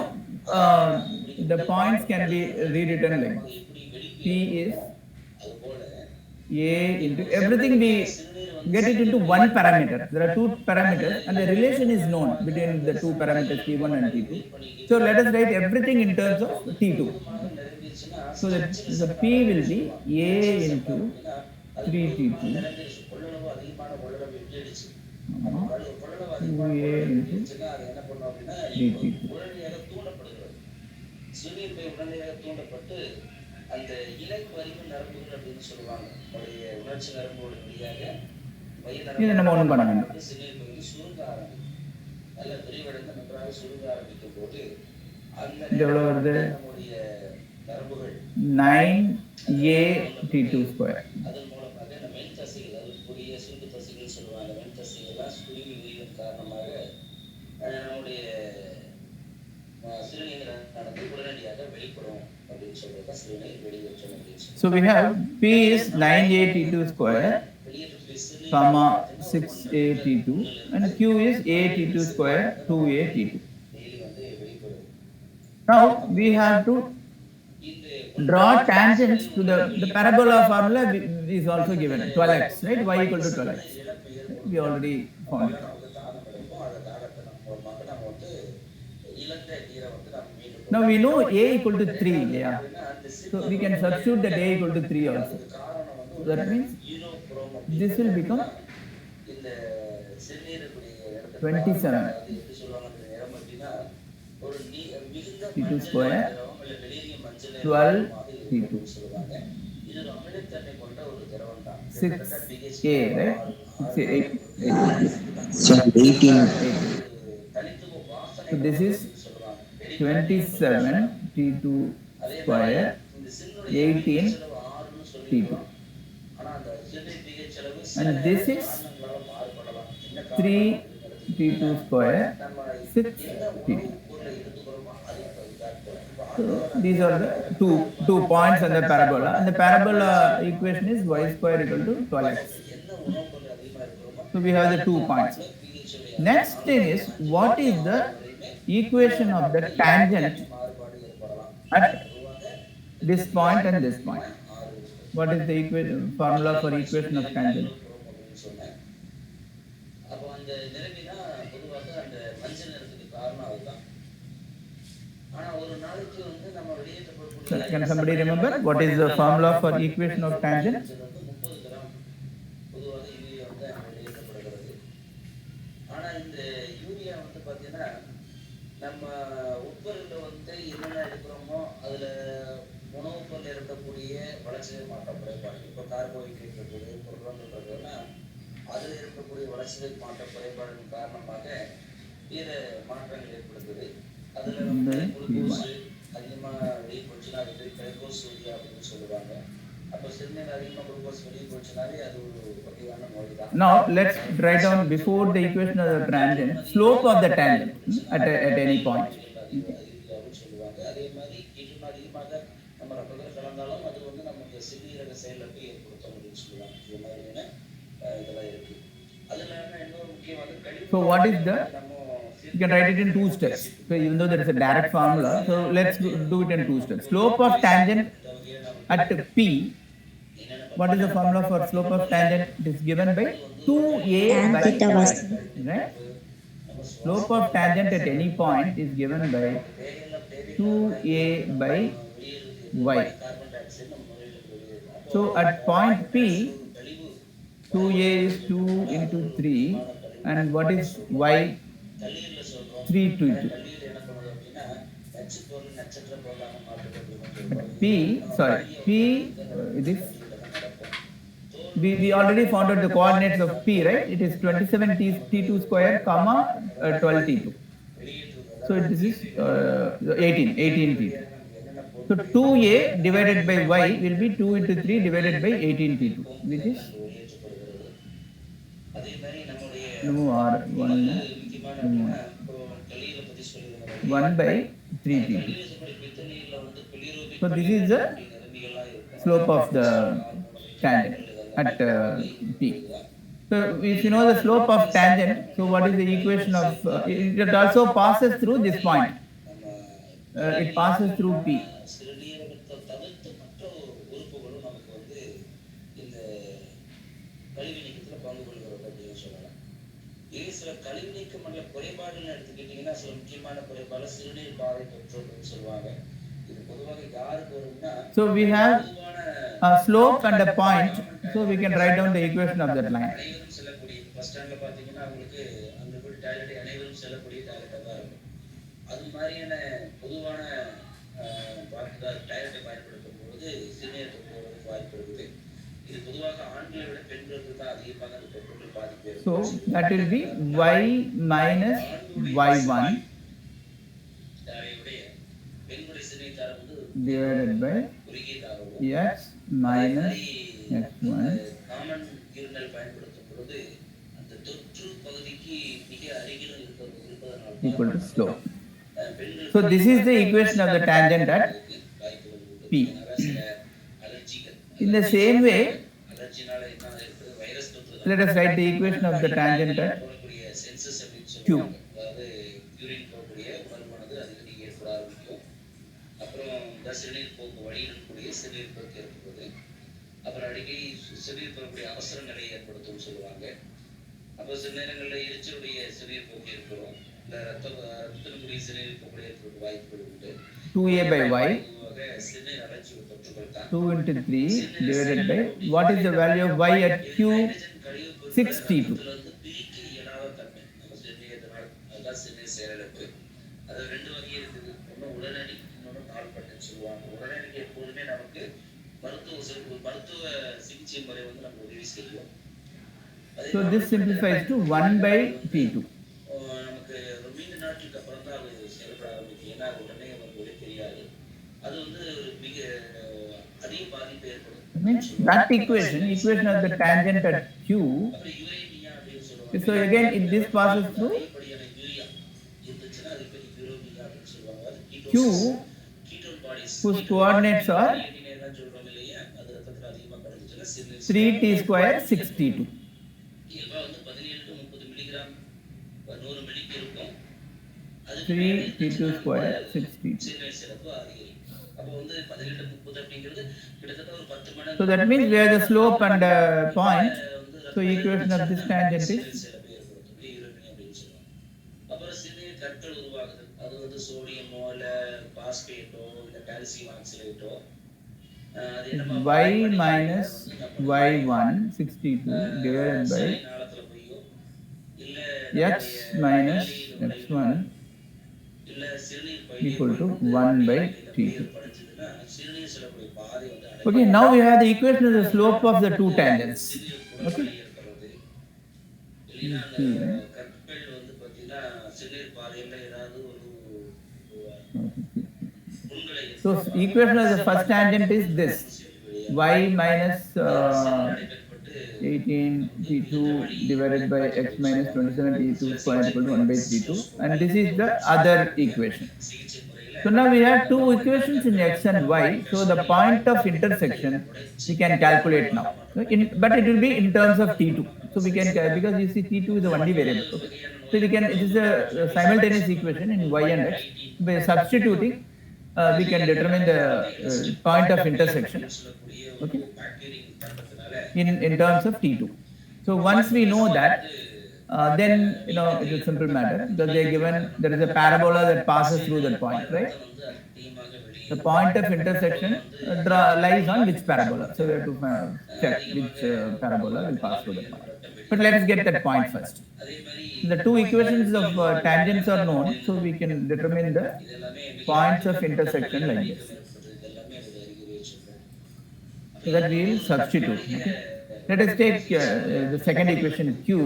the points can be rewritten like P is A into everything we get it into one parameter. There are two parameters and the relation is known between the two parameters T1 and T2. So let us write everything in terms of T2. So the P will be A into 3T2 கொள்ளளவு அதிகமான கொள்ளளவு எட்டிடுச்சு. 2A into அது என்ன பண்ணும் அப்படின்னா 3T2. உடனடியாக தூண்டப்படுகிறது. சிறுநீர் பை உடனடியாக தூண்டப்பட்டு அந்த இலை பறிவு நரம்புகள் அப்படின்னு சொல்லுவாங்க. நம்முடைய உணர்ச்சி நரம்புகள் வழியாக இதை நம்ம ஒன்றும் பண்ண வேண்டாம். சிறுநீர் பை வந்து சுருங்க ஆரம்பிக்கும். நல்ல விரிவடைந்து நன்றாக சுருங்க ஆரம்பிக்கும் போது அந்த எவ்வளவு வருது? நம்முடைய நரம்புகள் 9a t2 அதன் மூலமாக இந்த மென் தசைகள், அது புதிய சுருட்டு தசைகள் சொல்லுவாங்க. மென் தசைகள்லாம் சுருங்கி விரிவதன் காரணமாக நம்முடைய சிறுநீர் நடந்து உடனடியாக வெளிப்படும் அப்படின்னு சொல்றதா சிறுநீர் வெளியேற்றம் அப்படின்னு சொல்லுவாங்க. So we have P is 9a t2 comma 6a t2 and Q is a t2 2a t2. Now we have to draw tangents to the parabola formula is also given 12x, right? Y equal to 12x. We already found it. Now we know a equal to 3, yeah. So we can substitute that a equal to 3 also. So that means this will become 27 t2 square 12 t2. இது ஒரு அமிலத்தன்மை கொண்ட ஒரு திரவம் தான். கிட்டத்தட்ட 6A, pH right? 6A, 8, 8. So 18. 18. தனித்துவ வாசனை So this is சொல்லுவாங்க. 27 T2 அதே மாதிரி square, இந்த சில்லுடைய 18 செலவு 6ன்னு T2. சொல்லிடுறோம். ஆனா அந்த சில்லுடைய பிஹெச் செலவு சில And this is காரணங்களால மாறுபடலாம். என்ன 3 காரணம் T2 square, நம்ம 6 எந்த T2. உணவுப் பொருளை எடுத்துக்கிறோமோ அது இப்போ இதாகும். இப்போ So these are the two points on the parabola. And the parabola equation is y square equal to 12x. என்ன உணவுப் பொருள் அதிகமாக இருக்கிறோமோ So we have the 2 points. PH Next thing is, what is the equation of the tangent மாறுபாடு ஏற்படலாம். at this point and this point? What is the formula for equation of tangent? அப்படின்னு சொன்னேன். அப்போ அந்த நிறமினா பொதுவாக அந்த மஞ்சள் நிறத்துக்கு காரணம் அதுதான். ஆனா ஒரு நாளைக்கு வந்து நம்ம So, வெளியேற்றப்படக்கூடிய can somebody remember what is the formula for equation of tangent? 30 gram பொதுவாக யூரியா வந்து அங்கே வெளியேற்றப்படுகிறது. ஆனா இந்த யூரியா வந்து பார்த்தீங்கன்னா நம்ம உட்பொருளில் வந்து என்னென்ன எடுக்கிறோமோ அதில் உணவுப் பொருள் இருக்கக்கூடிய வளர்ச்சிதை மாற்ற குறைபாடு. இப்போ கார்போஹைட்ரேட் இருக்குது, புரதங்கள் இருக்குதுன்னா அதில் இருக்கக்கூடிய வளர்ச்சிதை மாற்ற குறைபாடின் காரணமாக பிற மாற்றங்கள் ஏற்படுத்துது. அதில் வந்து குளுக்கோஸ் அதிகமாக வெளியே போச்சுன்னா அது பேர் கிளைகோசூரியா அப்படின்னு சொல்லுவாங்க. அப்போ சிறுநீர் அதிகமாக குளுக்கோஸ் வெளியே போச்சுனாலே அது ஒரு வகையான நோய் தான். Now let's write down before the equation of the tangent, slope of the tangent at any point. அதிகமாகவும் சொல்லுவாங்க. அதே மாதிரி இன்னும் அதிகமாக நம்ம ரத்தத்தில் கலந்தாலும் அது வந்து நமக்கு சிறுநீரக செயலிழப்பை ஏற்படுத்தும் அப்படின்னு சொல்லுவாங்க. இது மாதிரியான இதெல்லாம் இருக்கு. அது இல்லாமல் இன்னொரு முக்கியமான கழிவு. So what is the, you can write it in 2 steps. So even though there is a direct formula, so let's do it in 2 steps. Slope of tangent at P. What is the formula for slope of tangent? It is given by 2a Tan by theta y. was. Right? Slope of tangent at any point is given by 2a by y. So at point P, 2a is 2 into 3, and what is y? 3 to 2. At P, sorry, P, it is, we already found out the coordinates of P, right? It is 27 T2 square, comma 12 T2. So this is 18 T2. So 2a divided by y will be 2 into 3 divided by 18 T2, which is remove R, 1 by 3 T2. So this is the slope of the tangent at P. So if you know the slope of tangent, so what is the equation of, it also passes through this point. It passes through P. சிறுநீரகத்தை தவிர்த்து மற்ற உறுப்புகளும் நமக்கு வந்து இந்த கழிவு நீக்கத்தில் பங்கு கொள்கிறது அப்படின்னு சொல்லலாம். இது சில கழிவு நீக்கம் அல்ல குறைபாடுன்னு எடுத்துக்கிட்டிங்கன்னா சில முக்கியமான குறைபாடு சிறுநீர் பாதை தொற்றுன்னு சொல்லுவாங்க. இது பொதுவாக யாருக்கு வரும்னா, So we have a slope and a point, so we can write down the equation of that line. அனைவரும் செல்லக்கூடிய பஸ் ஸ்டாண்ட்ல பார்த்தீங்கன்னா அவங்களுக்கு அங்கே போய் டாய்லெட் அனைவரும் செல்லக்கூடிய டாய்லெட்டாக தான் இருக்கும். அது மாதிரியான பொதுவான டாய்லெட்டை பயன்படுத்தும் பொழுது சிறுநீரகம் போகிறதுக்கு வாய்ப்பு இருக்குது. இது பொதுவாக ஆண்களை விட பெண்களுக்கு தான் அதிகமாக அந்த தொற்று பாதிப்பு. So that will be y minus y1 பெண்களுடைய சிறுநீர் தரம் வந்து divided by குறுகியதாகவும் x minus x1 common urinal பயன்படுத்தும் பொழுது அந்த தொற்று பகுதிக்கு மிக அருகிலும் இருப்பதனால equal to slope. So this is the equation of the tangent at P. In the same way, let us write the equation of the tangent at Q. அதாவது urine போகக்கூடிய உணர்வானது அதில் நீங்க ஏற்பட ஆரம்பிக்கும். அப்புறம் இந்த சிறுநீர் போக்கு வழியில் கூடிய சிறுநீர் போக்கு ஏற்படுவது. அப்புறம் அடிக்கடி சிறுநீர் போகக்கூடிய அவசர நிலையை ஏற்படுத்தும் சொல்லுவாங்க. அப்போ சில நேரங்களில் எரிச்சலுடைய சிறுநீர் போக்கு ஏற்படும். இந்த ரத்தத்தினுடைய சிறுநீர் போக்கு ஏற்படுற வாய்ப்புகள் உண்டு. 2a by y, சிறுநீர் அலர்ச்சி தொற்றுகள் தான் 2 into 3 divided by, what is the value of y at Q? 6T2. பிரிக்க இயலாத தன்மை நம்ம சிறுநீரகத்தினால் அதுதான் சிறுநீர் செயலிழப்பு. அது ரெண்டு வகை இருக்குது. ஒன்று உடனடி, இன்னொன்று நாள்பட்டுன்னு சொல்லுவாங்க. உடனடி எப்போதுமே நமக்கு மருத்துவ சிகிச்சை முறை வந்து நமக்கு உதவி செய்யும். அதே So this government simplifies to இந்த 1 மாதிரி by வந்து T2. நமக்கு ஒரு நீண்ட நாட்களுக்கு அப்புறம் தான் அது செயல்பட ஆரம்பிக்கும். ஏன்னா உடனே நமக்கு தெரியாது. அது வந்து மிக அதிக பாதிப்பு ஏற்படும் Means சொல்லுவாங்க. that equation of the tangent at Q. அப்புறம் யூரேனியா அப்படின்னு சொல்லுவாங்க. So again, if this passes through அதிகப்படியான யூரியா இருந்துச்சுன்னா அது பேர் யூரோமியா அப்படின்னு சொல்லுவாங்க. அது Q, ketone bodies whose coordinates are தான் சொல்றோம் இல்லையா? அது ரத்தத்துல அதிகமா கலந்துச்சுன்னா 3t square 6t2. இயல்பா வந்து 17 to 30 மில்லிகிராம் 100 மில்லிக்கு இருக்கும். அதுக்கு 3t2 square 6t2. சிறுநீர் சிறப்பு அதிகரிக்கும். அப்போ வந்து 17 30 அப்படிங்கிறது கிட்டத்தட்ட ஒரு 10 மடங்கு. So that means where the slope and point, so equation of this tangent is அப்புறம் சிறுநீர் கற்கள் உருவாகுது. அது வந்து சோடியமோ இல்ல பாஸ்பேட்டோ இல்ல calcium ஆக்சலேட்டோ y minus y1 62 divided by நாளத்துல போயோ இல்ல x minus x1 இல்ல சிறுநீர் equal to 1 by t2. படிச்சதுன்னா சிறுநீர் செல்லக்கூடிய பாதை வந்து Okay, now we have the equation of the slope of the two tangents. Okay. கற்கள் வந்து பாத்தீங்கன்னா சிறுநீர் பாதையில ஏதாவது ஒரு புண்களை So equation of the first tangent is this: y minus 18t2 divided by x minus 27t2 square equal to 1 by 32, and this is the other equation. So now we have two equations in x and y. So the point of intersection we can calculate now. But it will be in terms of t2. So we can, because you see t2 is the only variable. Okay. So we can, it is a simultaneous equation in y and x. By substituting, we can determine the point of intersection. Okay. In terms of t2. So once we know that, then it is a simple matter because they are given there is a parabola that passes through that point, right? The point of intersection lies on which parabola. So we have to check which parabola will pass through the point. But let us get that point first. The two equations of tangents are known, so we can determine the points of intersection like this. So that we will substitute. Okay? Let us take the second equation Q.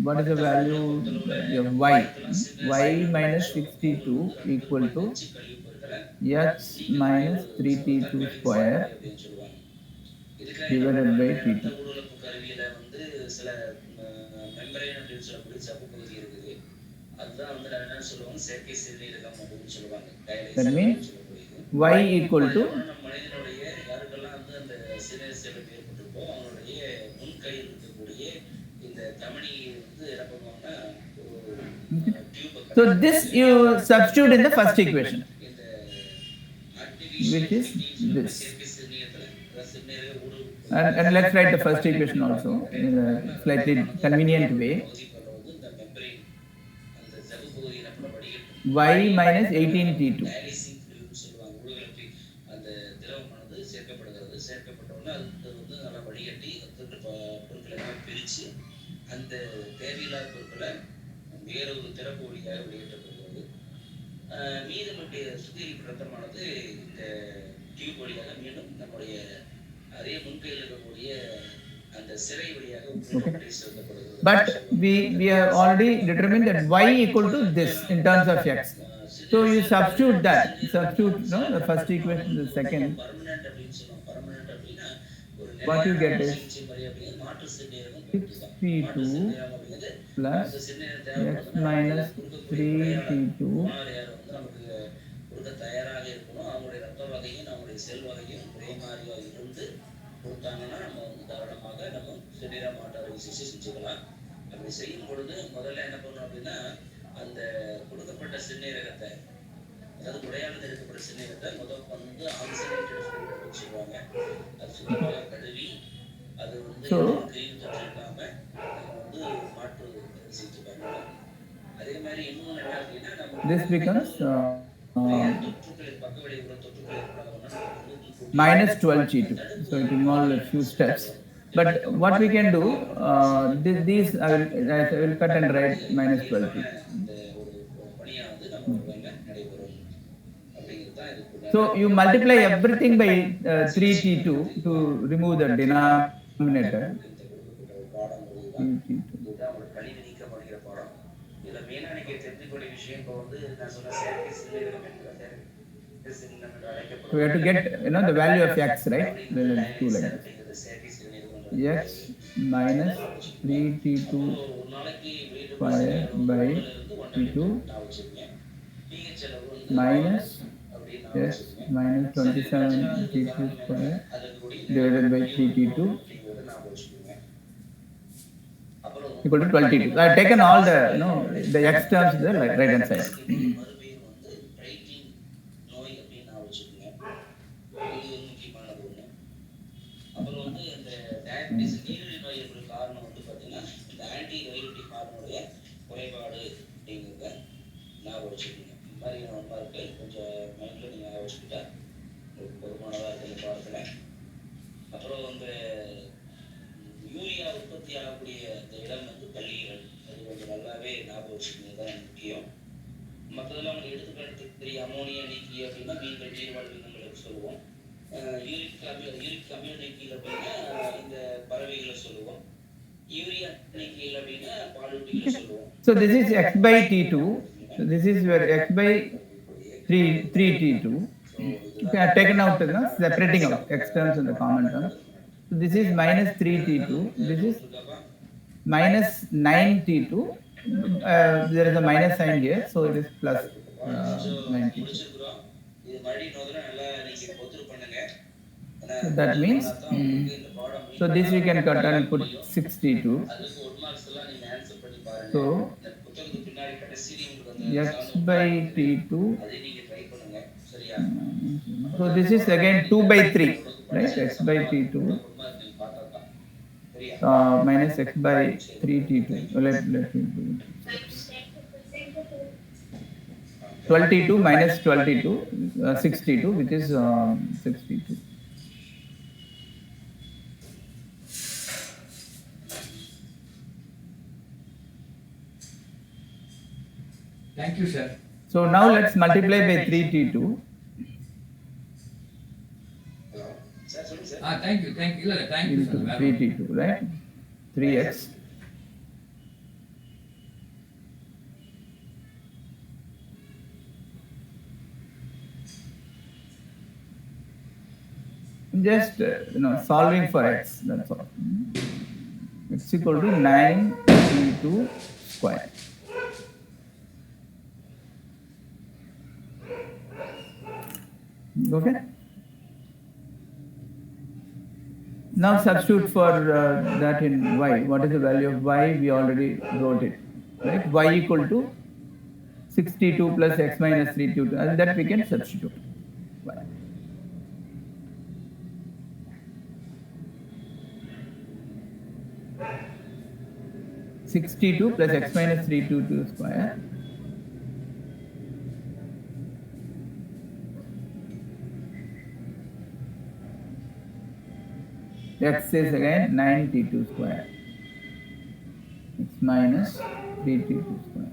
What is the value of y? Y minus 62 equal to x minus 3t2 square divided by t2. That means y equal to so this you substitute in the first equation, which is this. And let's write the first equation also in a slightly convenient way. Y minus 18t2. அந்த தேவையில்லாத பொருட்களை வேற ஒரு திறப்பு வழியாக வெளியேற்றப்படுகிறது. மீதம் சுத்திகரிப்பு ரத்தமானது இந்த டியூப் வழியாக மீண்டும் நம்முடைய அதே முன்கையில் இருக்கக்கூடிய அந்த சிறை வழியாக செலுத்தப்படுகிறது. But we have already determined that y equal to this in terms of x. So you substitute that. Substitute the first equation, the second. What you get is 6p2 plus x minus 3t2 தயாராக இருக்கணும். அவங்களுடைய ரத்த வகையும் நம்முடைய செல் வகையும் ஒரே மாதிரியா இருந்து கொடுத்தாங்கன்னா நம்ம வந்து தாராளமாக நம்ம சிறுநீர மாற்று அறுவை சிகிச்சை செஞ்சுக்கலாம். அப்படி செய்யும் பொழுது முதல்ல என்ன பண்ணணும் அப்படின்னா அந்த கொடுக்கப்பட்ட சிறுநீரகத்தை, அதாவது உடையாளர் எடுக்கப்பட்ட சிறுநீரகத்தை முதல் வந்து ஆக்சிஜனேட்டட் ஃபில்டர் வச்சுருவாங்க. அது சுத்தமாக கழுவி அது வந்து கிரீம் தொற்று இல்லாம நம்ம வந்து மாற்று அறுவை சிகிச்சை பண்ணணும். அதே மாதிரி இன்னொன்று என்ன அப்படின்னா நம்ம minus 12G2. So it involves a few steps. But what we can do, these I will cut and write minus 12G2. So you multiply everything by 3t2 to remove the denominator. பாடம் இதுதான். இதுதான் உங்களுக்கு கணினி நீக்கப்படுகிற பாடம். இதுல மெயினா நீங்க தெரிஞ்சுக்கூடிய விஷயம் இப்போ வந்து நான் சொன்ன செயற்கை சிறுநீரகம் என்ற செயற்கை சிறுநீரகம் என்று So we have to அழைக்கப்படுகிறது. get the value of x, right? Then it's 2 like this. அப்படிங்கிறது செயற்கை சிறுநீரகம் X minus 3t2 ஒரு நாளைக்கு வீடு square by t2 pH அளவு வந்து minus அப்படின்னு x minus 27t2 square divided by 3t2 அப்படிங்கிறத நான் வச்சுக்கோங்க. அப்புறம் equal to 12t2. I have taken all the x terms to the right hand side. மறுபெயர் வந்து பிரைட்டிங் நோய் அப்படின்னு நான் வச்சுக்கோங்க. இது வந்து முக்கியமானது ஒண்ணு. அப்புறம் வந்து இந்த டயபிட்டிஸ் நீரிழிவு நோய் ஏற்படும் காரணம் வந்து பார்த்தீங்கன்னா இந்த ஆன்டி டையூரிட்டிக் ஹார்மோனுடைய குறைபாடு அப்படிங்கிறத ஞாபகம் வச்சுக்கோங்க. இந்த மாதிரி ஒன்றா இருக்கு, கொஞ்சம் மைண்டில் நீங்கள் ஞாபகம் வச்சுக்கிட்டா உங்களுக்கு பொதுமானதாக இருக்குது இந்த பாடத்தில். அப்புறம் வந்து யூரியா உற்பத்தி ஆகக்கூடிய இந்த இடம் வந்து கல்லீரல், அது கொஞ்சம் நல்லாவே ஞாபகம் வச்சுக்கோங்க, தான் முக்கியம். மற்றதெல்லாம் அவங்க எடுத்துக்காட்டுக்கு தெரிய அமோனியா நீக்கி அப்படின்னா மீன்கள் நீர்வாழ் விலங்குகளுக்கு சொல்லுவோம். யூரிக் அமியோனிக்கல் அப்படின்னா இந்த பறவைகளை சொல்லுவோம். யூரியா நீக்கியல் அப்படின்னா பாலூட்டிகளை சொல்லுவோம். So this is x by t2. So this is where x by 3t2. Okay, I have taken out separating out x terms and the common terms. So this is minus 3t2. This is minus 9t2. There is a minus sign here, so it is plus 9t2. முடிச்சிருக்கிறோம். இது மறுபடி நோதுனா நல்லா நீங்க ஒத்துரு பண்ணுங்க. So that means, இந்த பாடம் so this we can cut and put 62. அதுக்கு 1 marks எல்லாம் நீங்க ஆன்சர் பண்ணி பாருங்க. So இந்த புத்தகத்துக்கு பின்னாடி கடைசில உங்களுக்கு அந்த x by t2. அதை நீங்க ட்ரை பண்ணுங்க. சரியா? So this is again 2 by 3, right? X by t2 minus x by 3t2. Let me do it. 12t2 minus 12t2, 62, which is 62. Thank you, sir. So now let's multiply by 3t2. Sir சொல்லுங்க sir. Thank you. இல்ல, thank you, Into sir. 3t2, right? 3x. Just solving for x, that's all. X equal to 9t2 square. Okay. Now substitute for that in y. What is the value of y? We already wrote it, right? Y equal to 62 plus x minus 3t2, and that we can substitute. Y. (62 plus x minus 3t2 square) x is again 9t2 square. X minus 3t2 square.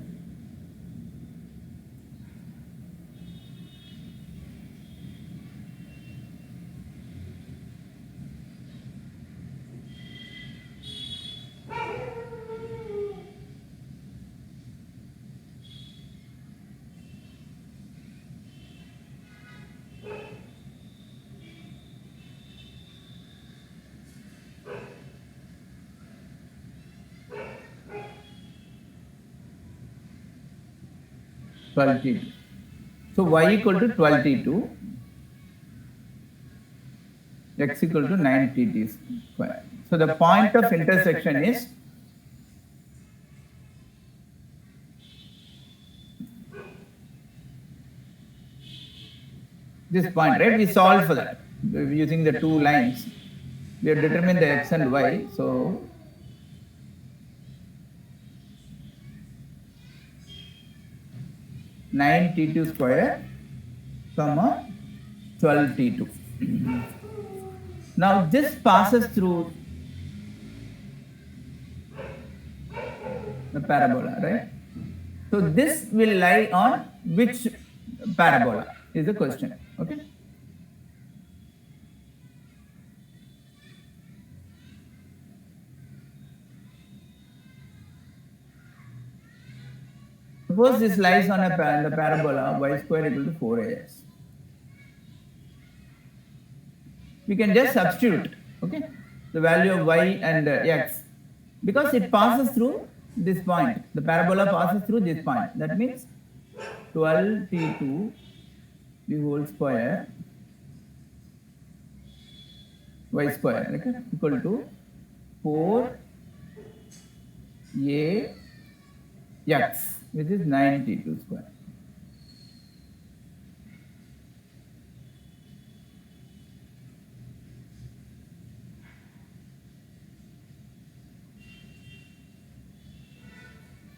T2. So y equal to 12t2, x equal to 9t square. So the point of intersection is this point, right? We solved for that using the two lines. We have determined the x and y. So (9t2 square, comma 12t2). Now this passes through the parabola, right? So this will lie on which parabola is the question. Okay. Suppose this lies on the parabola y square equal to 4ax. We can just substitute, okay, the value of y and x, because it passes through this point. The parabola passes through this point. That means 12t2 the whole square y square, okay, equal to 4ax, which is 9t2 square.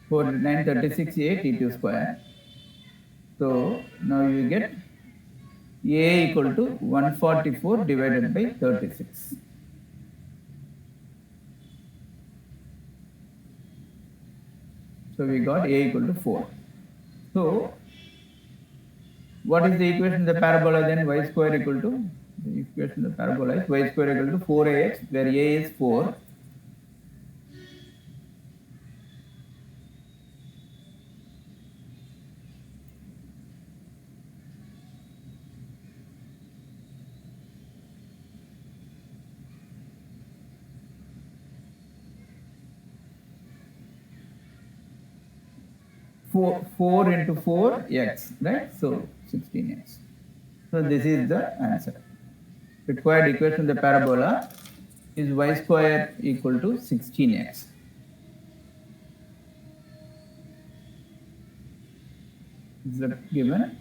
For 936a t2 square. So now you get a equal to 144 divided by 36. So we got a equal to 4. So what is the equation of the parabola then? Y square equal to, the equation of the parabola is y square equal to 4ax, where a is 4. Four into 4x, right? So 16x. So this is the answer. Required equation of the parabola is y square equal to 16x. Is that given?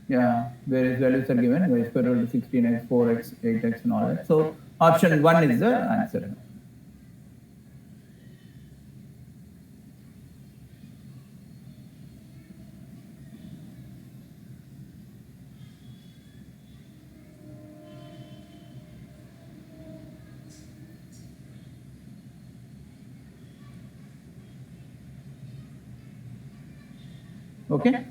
Yeah, various values are given, y square equal to 16x, 4x, 8x and all that. So option 1 is the answer. Okay?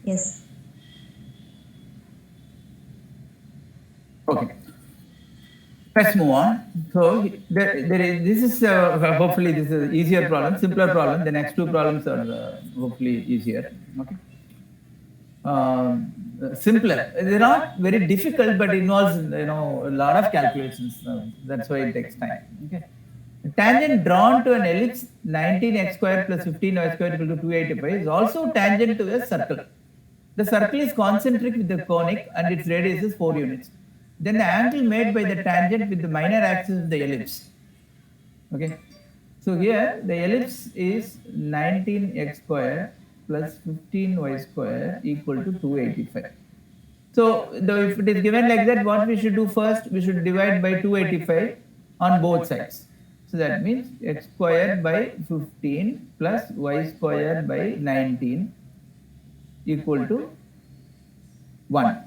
Yes. Okay. Let's move on. So this is hopefully this is an easier problem, simpler problem. The next two problems are hopefully easier. Okay. Simpler. They're not very difficult, but involves a lot of calculations. That's why it takes time. Okay. A tangent drawn to an ellipse 19x square plus 15y square equal to 285 is also tangent to a circle. The circle is concentric with the conic and its radius is 4 units. Then the angle made by the tangent with the minor axis of the ellipse. Okay. So here the ellipse is 19x square plus 15y square equal to 285. So if it is given like that, what we should do first? We should divide by 285 on both sides. So that means x square by 15 plus y square by 19 equal to 1.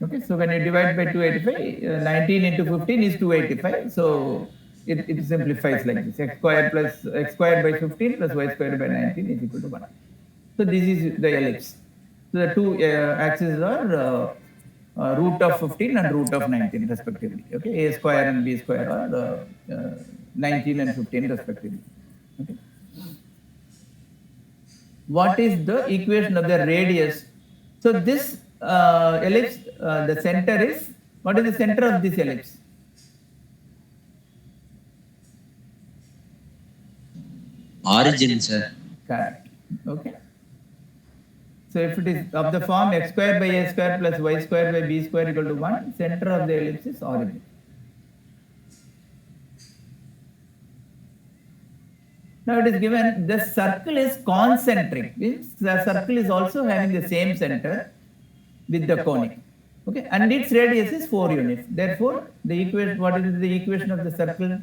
Okay, so when you divide by 285, 19 into 15 is 285. So it simplifies like this: x square by 15 plus y square by 19 is equal to 1. So this is the ellipse. So the two axes are root of 15 and root of 19 respectively. Okay, a square and b square are 19 and 15 respectively. Okay. What is the equation of the radius? So this ellipse, the center is, what is the center of this ellipse? Origin, sir. Correct. Okay. So if it is of the form x square by a square plus y square by b square equal to 1, center of the ellipse is origin. Now it is given the circle is concentric, means the circle is also having the same center with the conic. Okay, and its radius is 4 units. Therefore, the equation, what is the equation of the circle?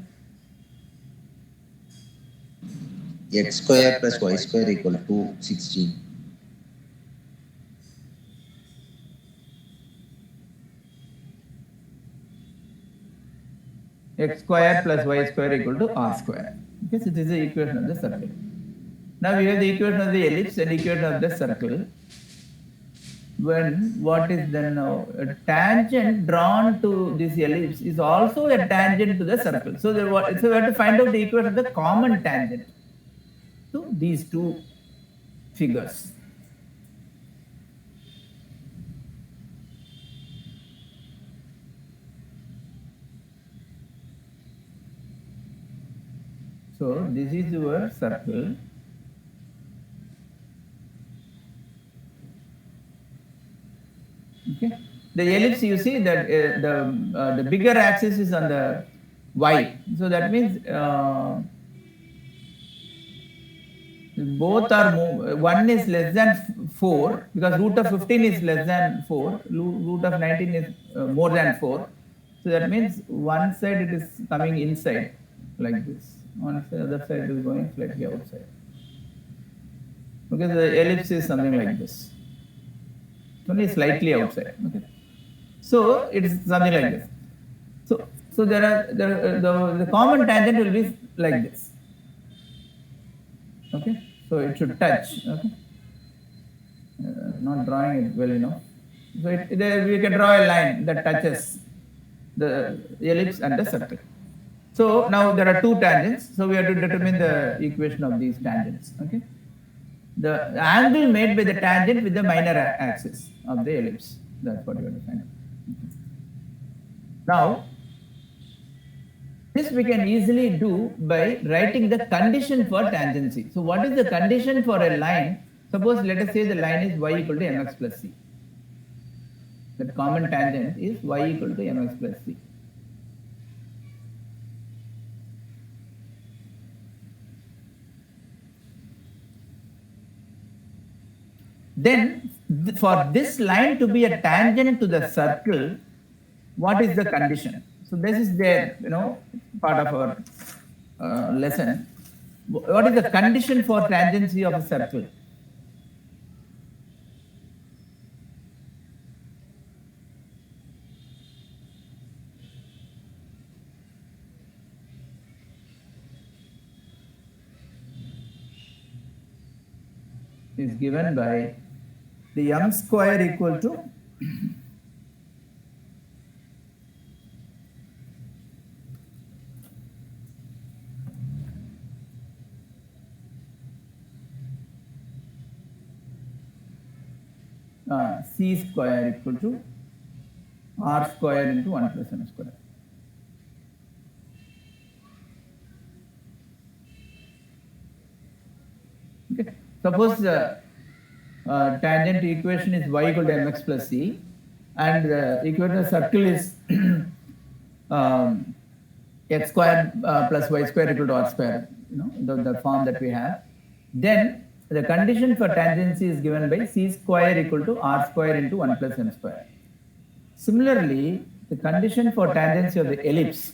X square plus y square equal to 16. X square plus y square equal to r square. Okay, so this is the equation of the circle. Now we have the equation of the ellipse and equation of the circle. when what is then now a tangent drawn to this ellipse is also a tangent to the circle. So, so we have to find out the equation of the common tangent to these two figures. So, this is your circle. Okay. The ellipse, you see that the bigger axis is on the y. So that means both are one is less than 4 because root of 15 is less than 4. Root of 19 is more than 4. So that means one side it is coming inside like this. One side, other side is going slightly outside. Because the ellipse is something like this. Only slightly outside. Okay. So it is something like this. So there are the common tangent will be like this. Okay. So it should touch. Okay. Not drawing it well enough. So we can draw a line that touches the ellipse and the circle. So now there are two tangents. So we have to determine the equation of these tangents. Okay. The angle made by the tangent with the minor axis of the ellipse. That's what you have to find out. Now, this we can easily do by writing the condition for tangency. So what is the condition for a line? Suppose let us say the line is y equal to mx plus c. The common tangent is y equal to mx plus c. Then for this line to be a tangent to the circle, what is the condition? So this is there, part of our lesson. What is the condition for tangency of a circle? Is given by the m square equal to c square equal to r square into 1 plus m square. Okay. Suppose the tangent equation is y equal to mx plus c, and the equation of the circle is x square plus y square equal to r square, the form that we have. Then the condition for tangency is given by c square equal to r square into 1 plus m square. Similarly, the condition for tangency of the ellipse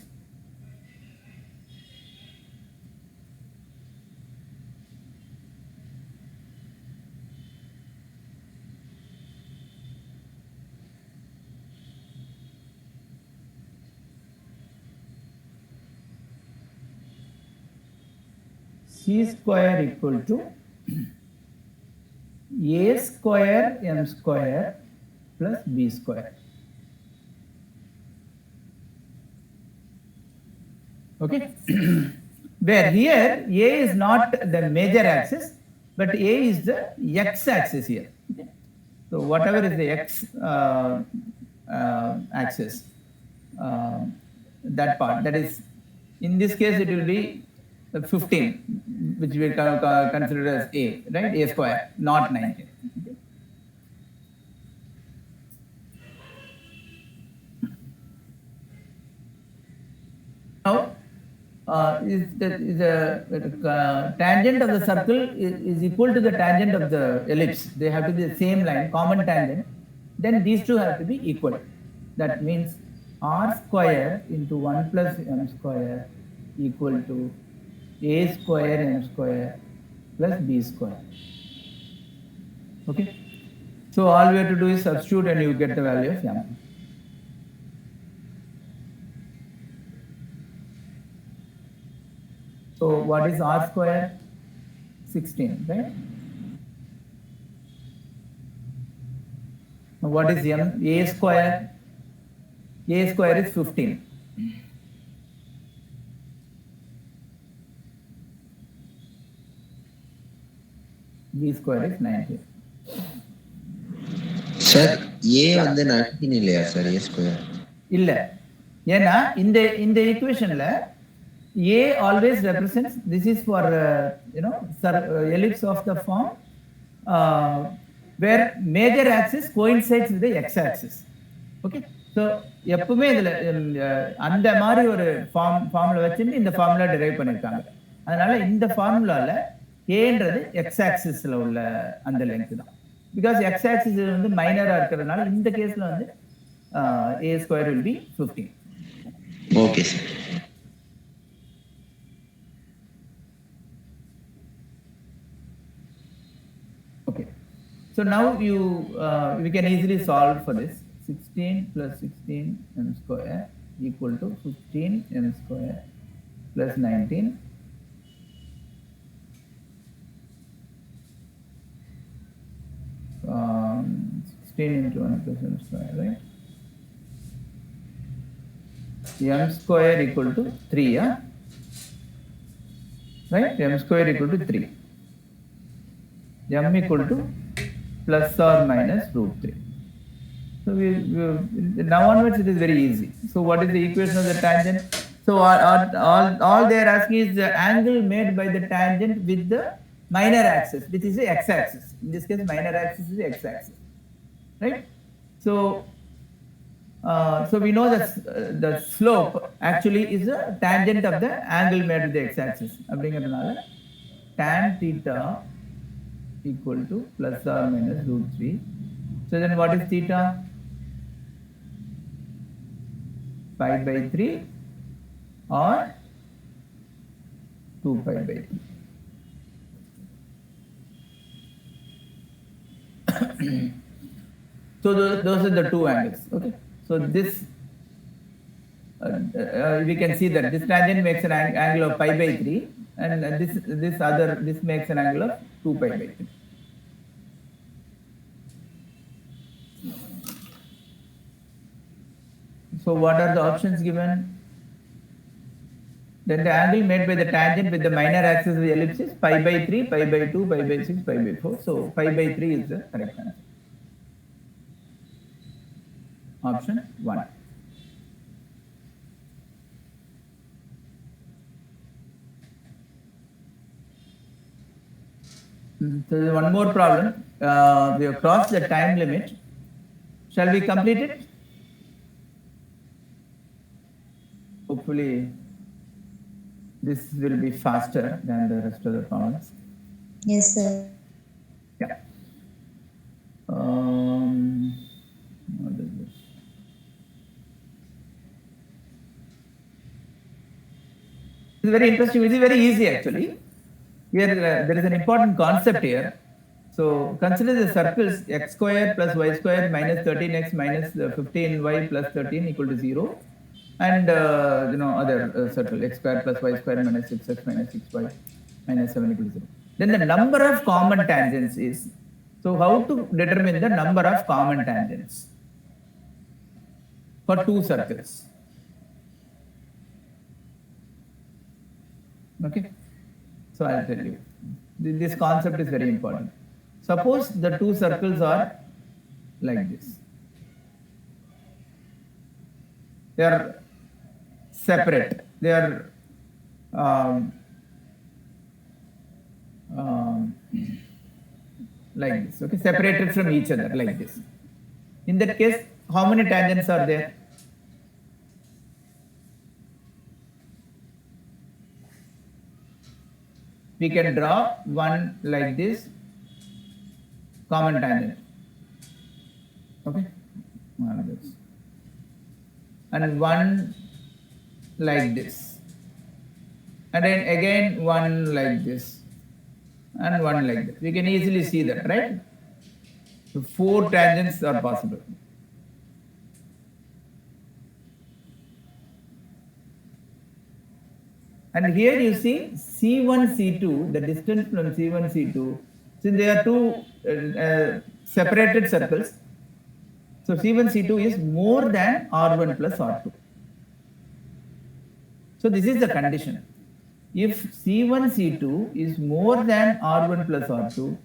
c square equal to a square m square plus b square. Okay. Where here a is not the major axis, but a is the x axis here. Okay. So whatever is the x axis, that part, that is, in this case it will be 15, which we consider as a, right? A square, not 19. Okay. Now, the tangent of the circle is equal to the tangent of the ellipse. They have to be the same line, common tangent. Then these two have to be equal. That means r square into 1 plus m square equal to a square m square plus b square. Okay. So all we have to do is substitute and you get the value of m. So what is r square? 16, right? What is m? A square. A square is 15. B square is 19. Sir ஏ வந்து 19 இல்லையா sir ஏ square? இல்ல, ஏன்னா இந்த ஈக்குவேஷன்ல A always represents, this is for ellipse of the form where major axis coincides with the x axis. Okay, so எப்பவுமே இதுல அந்த மாதிரி ஒரு ஃபார்முலா வச்சுட்டு இந்த ஃபார்முலா டெரைவ் பண்ணிருக்காங்க. அதனால இந்த ஃபார்முலால ஏன்றது x ஆக்சிஸ்ல உள்ள அந்த லெங்த் தான். பிகாஸ் x ஆக்சிஸ் வந்து மைனரா இருக்கிறதுனால இந்த கேஸ்ல வந்து a square will be 15. Okay sir. Okay, so now we can easily solve for this. 16 plus 16 m square equal to 15 m square plus 19 16 into 1 plus m square, right? M square equal to 3, yeah? Right? M square equal to 3. M equal to plus or minus root 3. So now onwards it is very easy. So what is the equation of the tangent? So all they are asking is the angle made by the tangent with the minor axis, which is the x-axis. In this case, minor axis is the x-axis, right? So we know that the slope actually is the tangent of the angle made with the x-axis. Tan theta equal to plus or minus root 3. So then what is theta? Pi by 3 or 2 pi by 3. So those are the two angles. Okay. So this we can see that this tangent makes an angle of pi by 3, and this makes an angle of 2 pi by 3. So what are the options given? Then the angle made by the tangent with the minor axis of the ellipse is pi by 3, pi by 2, pi by 6, pi by 4. So pi by 3 is the correct answer. Option 1. So there's one more problem. We have crossed the time limit. Shall we complete it? Hopefully this will be faster than the rest of the problems. Yes, sir. Yeah. What is this? It's very interesting. It is very easy actually. Here there is an important concept here. So consider the circles x square plus y square minus 13x minus 15y plus 13 equal to 0. And other circle x square plus y square minus 6x minus 6y minus 7 equal to 0. Then the number of common tangents is, so how to determine the number of common tangents for two circles? Okay, so I'll tell you. This concept is very important. Suppose the two circles are like this. They are separate. They are like this. Okay, separated from each other like this. In that case, how many tangents are there? We can draw one like this, common tangent. Okay, one of this. And one like this, and then again one like this, and one like this. We can easily see that, right? So 4 tangents are possible. And here you see C1, C2, the distance from C1, C2, since they are two separated circles, So C1, C2 is more than R1 plus R2. So this is the condition. If C1, C2 is more than R1 plus R2,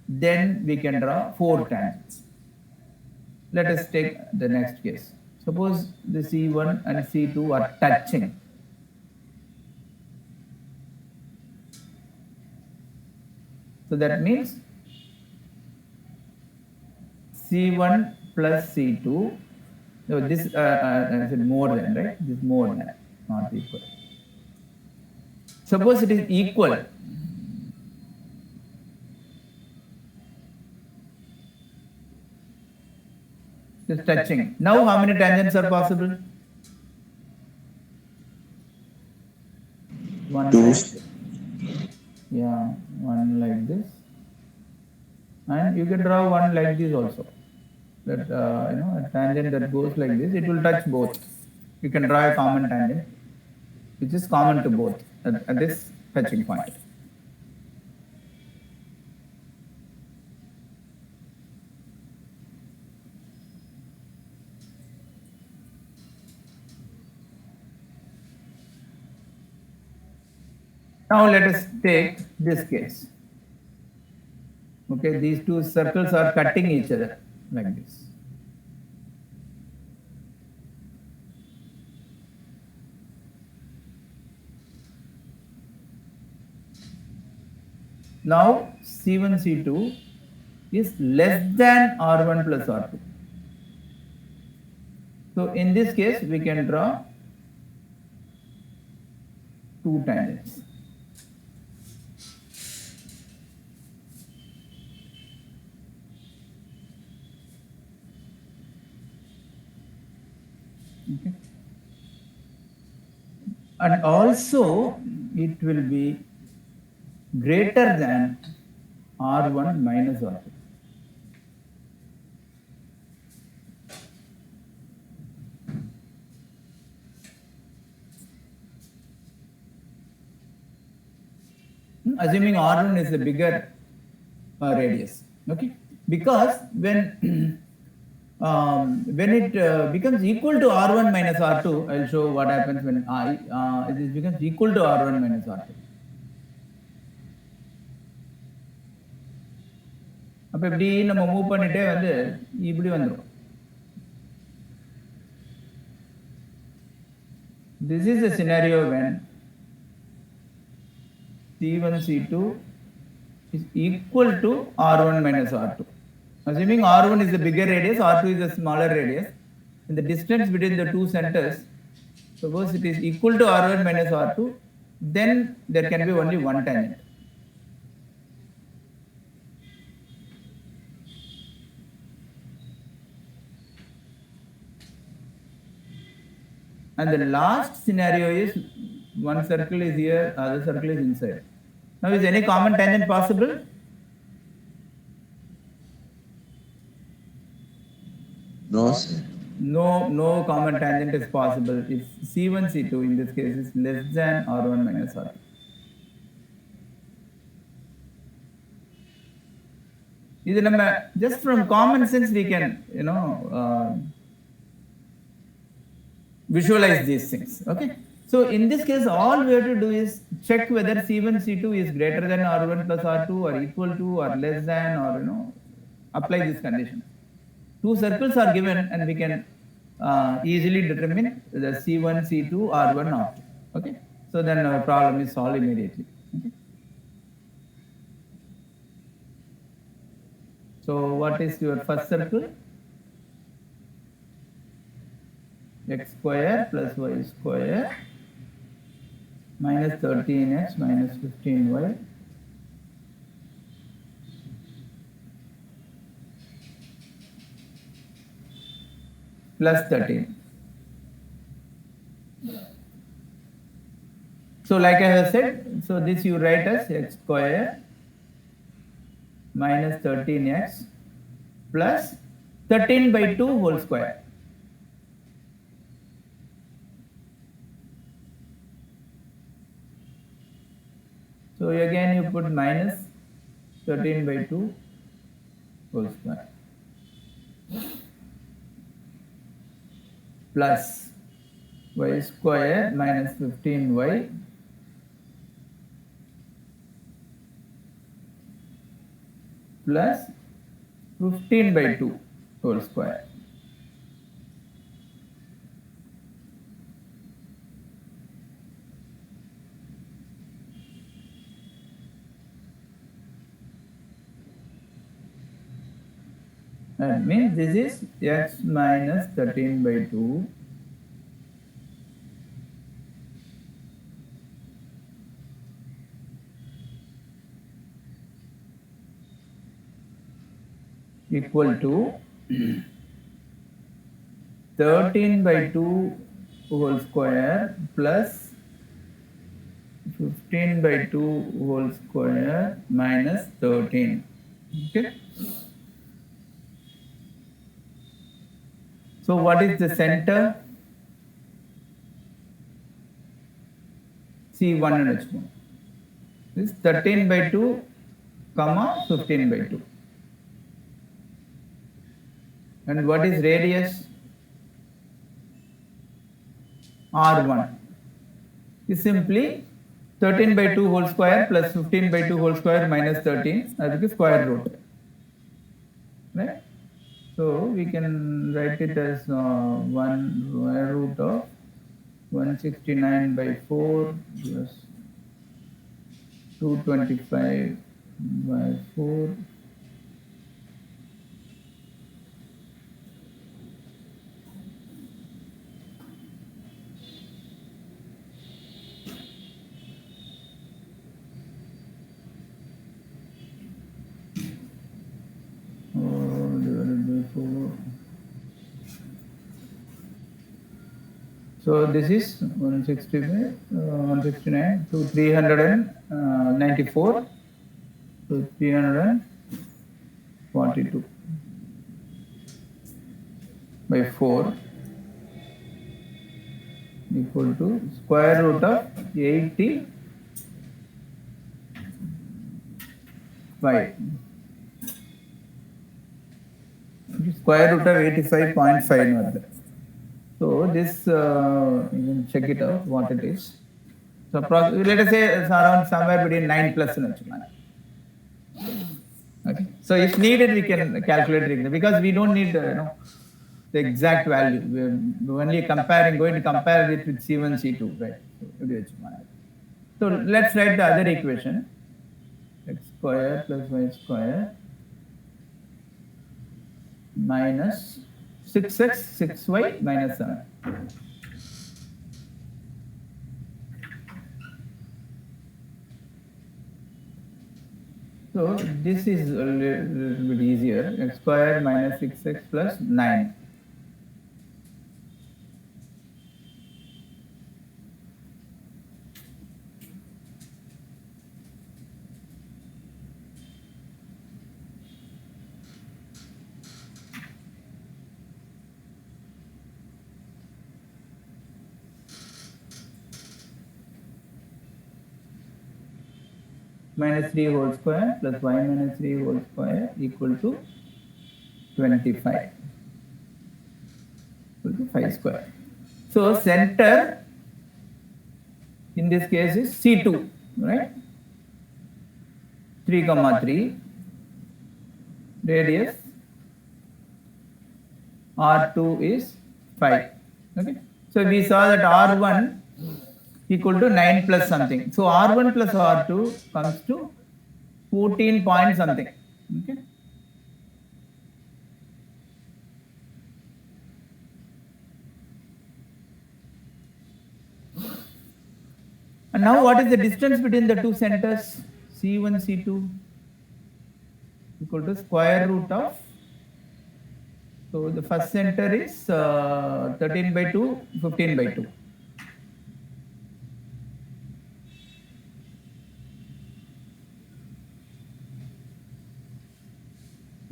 then we can draw 4 tangents. Let us take the next case. Suppose the C1 and C2 are touching. So that means C1 plus C2, no, this I said more than, right? This is more than, not equal. Suppose it is equal. It is touching. Now how many tangents are possible? One Two. like, yeah, one like this. And you can draw one like this also. That a tangent that goes like this, it will touch both. You can draw a common tangent, which is common to both at this touching point. Now let us take this case. Okay, these two circles are cutting each other like this. Now C1, C2 is less than R1 plus R2. So in this case, we can draw 2 tangents. Okay. And also it will be greater than R1 minus R2. Assuming R1 is the bigger radius, okay? Because when it becomes equal to R1 minus R2, I'll show what happens when it becomes equal to R1 minus R2. அப்ப இப்படி நம்ம move பண்ணிட்டே வந்து இப்படி வந்துரும். This is the scenario when C1, C2 is equal to R1 minus R2. Assuming R1 is the bigger radius, R2 is the smaller radius, and the distance between the two centers, suppose it is equal to R1 minus R2, then there can be only one tangent. And the last scenario is one circle is here, other circle is inside. Now is any common tangent possible? No, sir. No common tangent is possible if C1, C2 in this case is less than R1 minus R2. Just from common sense we can, visualize these things, okay? So in this case, all we have to do is check whether C1, C2 is greater than R1 plus R2 or equal to or less than, or apply this condition. Two circles are given and we can easily determine the C1, C2, R1, R2, okay? So then our problem is solved immediately, okay? So what is your first circle? X square plus y square minus 13x minus 15y plus 13. So like I have said, so this you write as x square minus 13x plus 13 by 2 whole square. So again you put minus 13 by 2 whole square. plus y square minus 15y plus 15 by 2 whole square. That means this is x minus 13 by 2 equal to 13 by 2 whole square plus 15 by 2 whole square minus 13. Okay. So what is the center? C1 and H1. This 13 by 2 comma 15 by 2. And what is radius? R1 is simply 13 by 2 whole square plus 15 by 2 whole square minus 13 as the square root. Right? So we can write it as 1 square root of 169 by 4 plus 225 by 4 divided by 4. So this is 165, 169 to 394 to 342 by 4 equal to square root of 85. Square root of 85.5. So this you can check it out what it is. So let us say it's around somewhere between 9 plus and okay. So if needed, we can calculate it because we don't need the exact value. We're only comparing, going to compare it with C1, C2, right? So let's write the other equation: x square plus y square minus 6x 6y minus 7. So this is a little bit easier. X square minus 6x plus 9. Minus 3 whole square plus y minus 3 whole square equal to 25. Equal to 5 square. So center in this case is C2, right? 3 comma 3. Radius R2 is 5. Okay. So we saw that R1 equal to 9 plus something. So R1 plus R2 comes to 14 point something. Okay. And now what is the distance between the two centers? C1, C2 equal to square root of, so the first center is 13 by 2, 15 by 2.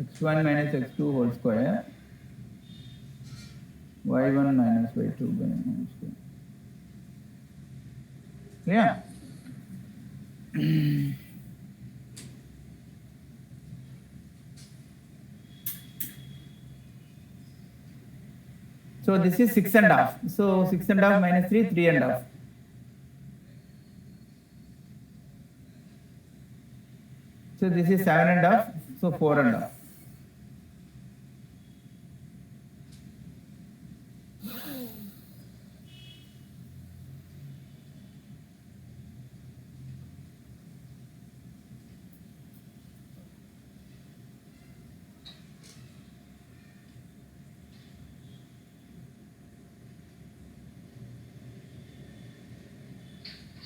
x1 minus x2 whole square, y1 minus y2 by minus 2. Yeah. So So this is 6.5. So 6.5 minus 3, 3.5. So this is 7.5. So 4.5.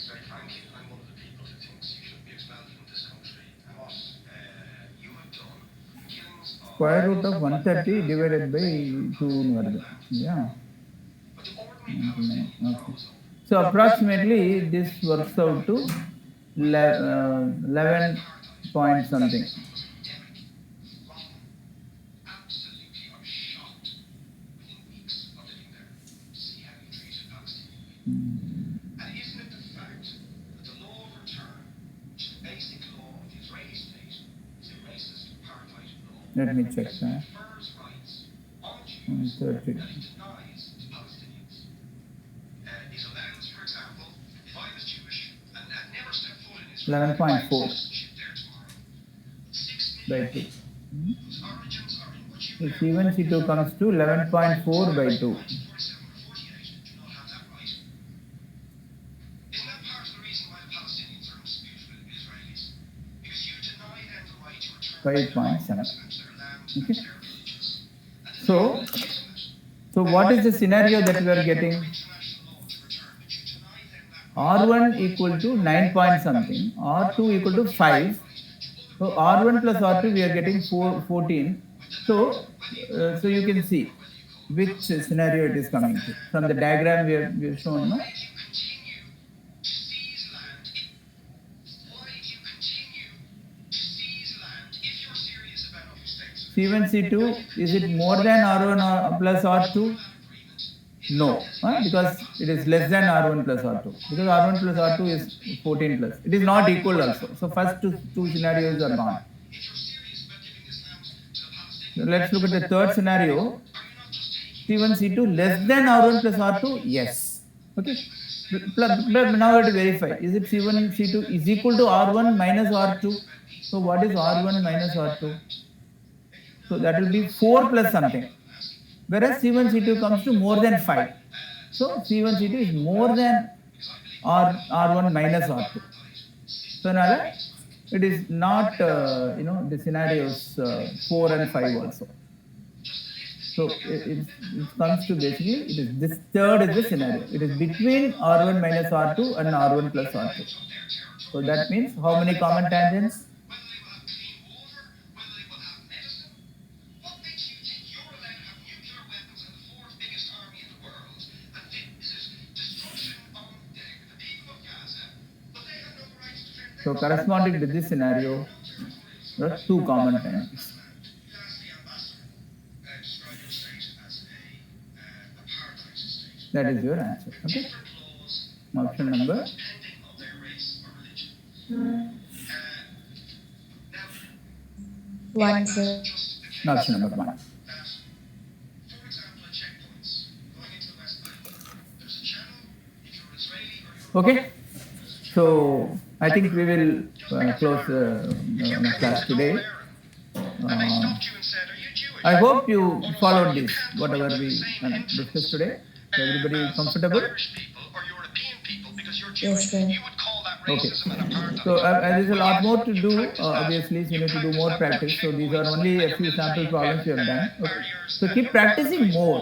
Very frankly, I'm one of the people who thinks you should be expelled from this country. And what you have done, killings of... Square root of 130 divided by 2. Yeah. But the ordinary Palestinian Okay. froze up. So approximately this works out to 11 point something. Was endemic, rotten, absolutely, I'm shocked within weeks of living there to see how you treated Palestinian people. And isn't it the fact that the law of return, which is the basic law of the Israeli state, is a racist apartheid law? Let me check Because that. it confers rights on Jews 130. that it denies to Palestinians. It allows, for example, if I was Jewish and had never stepped foot in Israel, 11.4 citizenship there tomorrow, 6 by million 2. people whose origins are in what you So C1, C2 comes to 11.4 by 2. 47 or 48 do not have that right. Isn't that part of the reason why the Palestinians are in dispute with the Israelis? Because you deny them the right to return 5.7. to their land and Okay. their religions. And So, they're legitimate. so what is the scenario that we are getting? International law to return, but you deny them that right. R1 equal to 9 point something, R2 equal to 5. So R1 plus R2 we are getting 14. So, so you can see which scenario it is coming to. From the diagram we have shown, no? Why do you continue to seize land? Why do you continue to seize land if you're serious about your states? C1, C2, is it more than R1 or plus R2? No, because it is less than R1 plus R2. Because R1 plus R2 is 14 plus. It is not equal also. So first two scenarios are gone. If you're serious about giving this land to the Palestinians, So let's look at the third scenario. are you not just taking C1, C2 less than R1 plus R2? Yes. Okay. But now we have to verify. Is it C1, C2 is equal to R1 minus R2? So what is R1 minus R2? So that will be 4 plus something. Whereas C1, C2 comes to more than 5. So C1, C2 is more than R1 minus R2. So now it is not, the scenarios 4 and 5 also. So it comes to basically, it is this third is the scenario. It is between R1 minus R2 and R1 plus R2. So that means how many common tangents? whether they will have clean water, whether they will have medicine? What makes you think you're allowed to have nuclear weapons and the fourth biggest army in the world, and this is destruction on the people of Gaza, but they have no right to defend So corresponding to this scenario, there are two common tangents. Lastly, Ambassador, describe your state as a apartheid state. That is your answer. Okay. Different laws Option number. depending on their race or religion. Now, One, sir. just the case Option number 1. that, for example, at checkpoints going into the West Bank, there's a channel if you're Israeli or you're Okay. So I think we will close the class today. and they stopped you and said, "Are you Jewish?" I hope you followed this, whatever we discussed today. Everybody comfortable? Irish people or European people because you're Yes, Jewish. sir. You would call that Okay. racism and apartheid. So there's a lot more to do. Obviously, so you need to do more practice. So these are only a few sample problems you have done. Okay. So keep practicing more.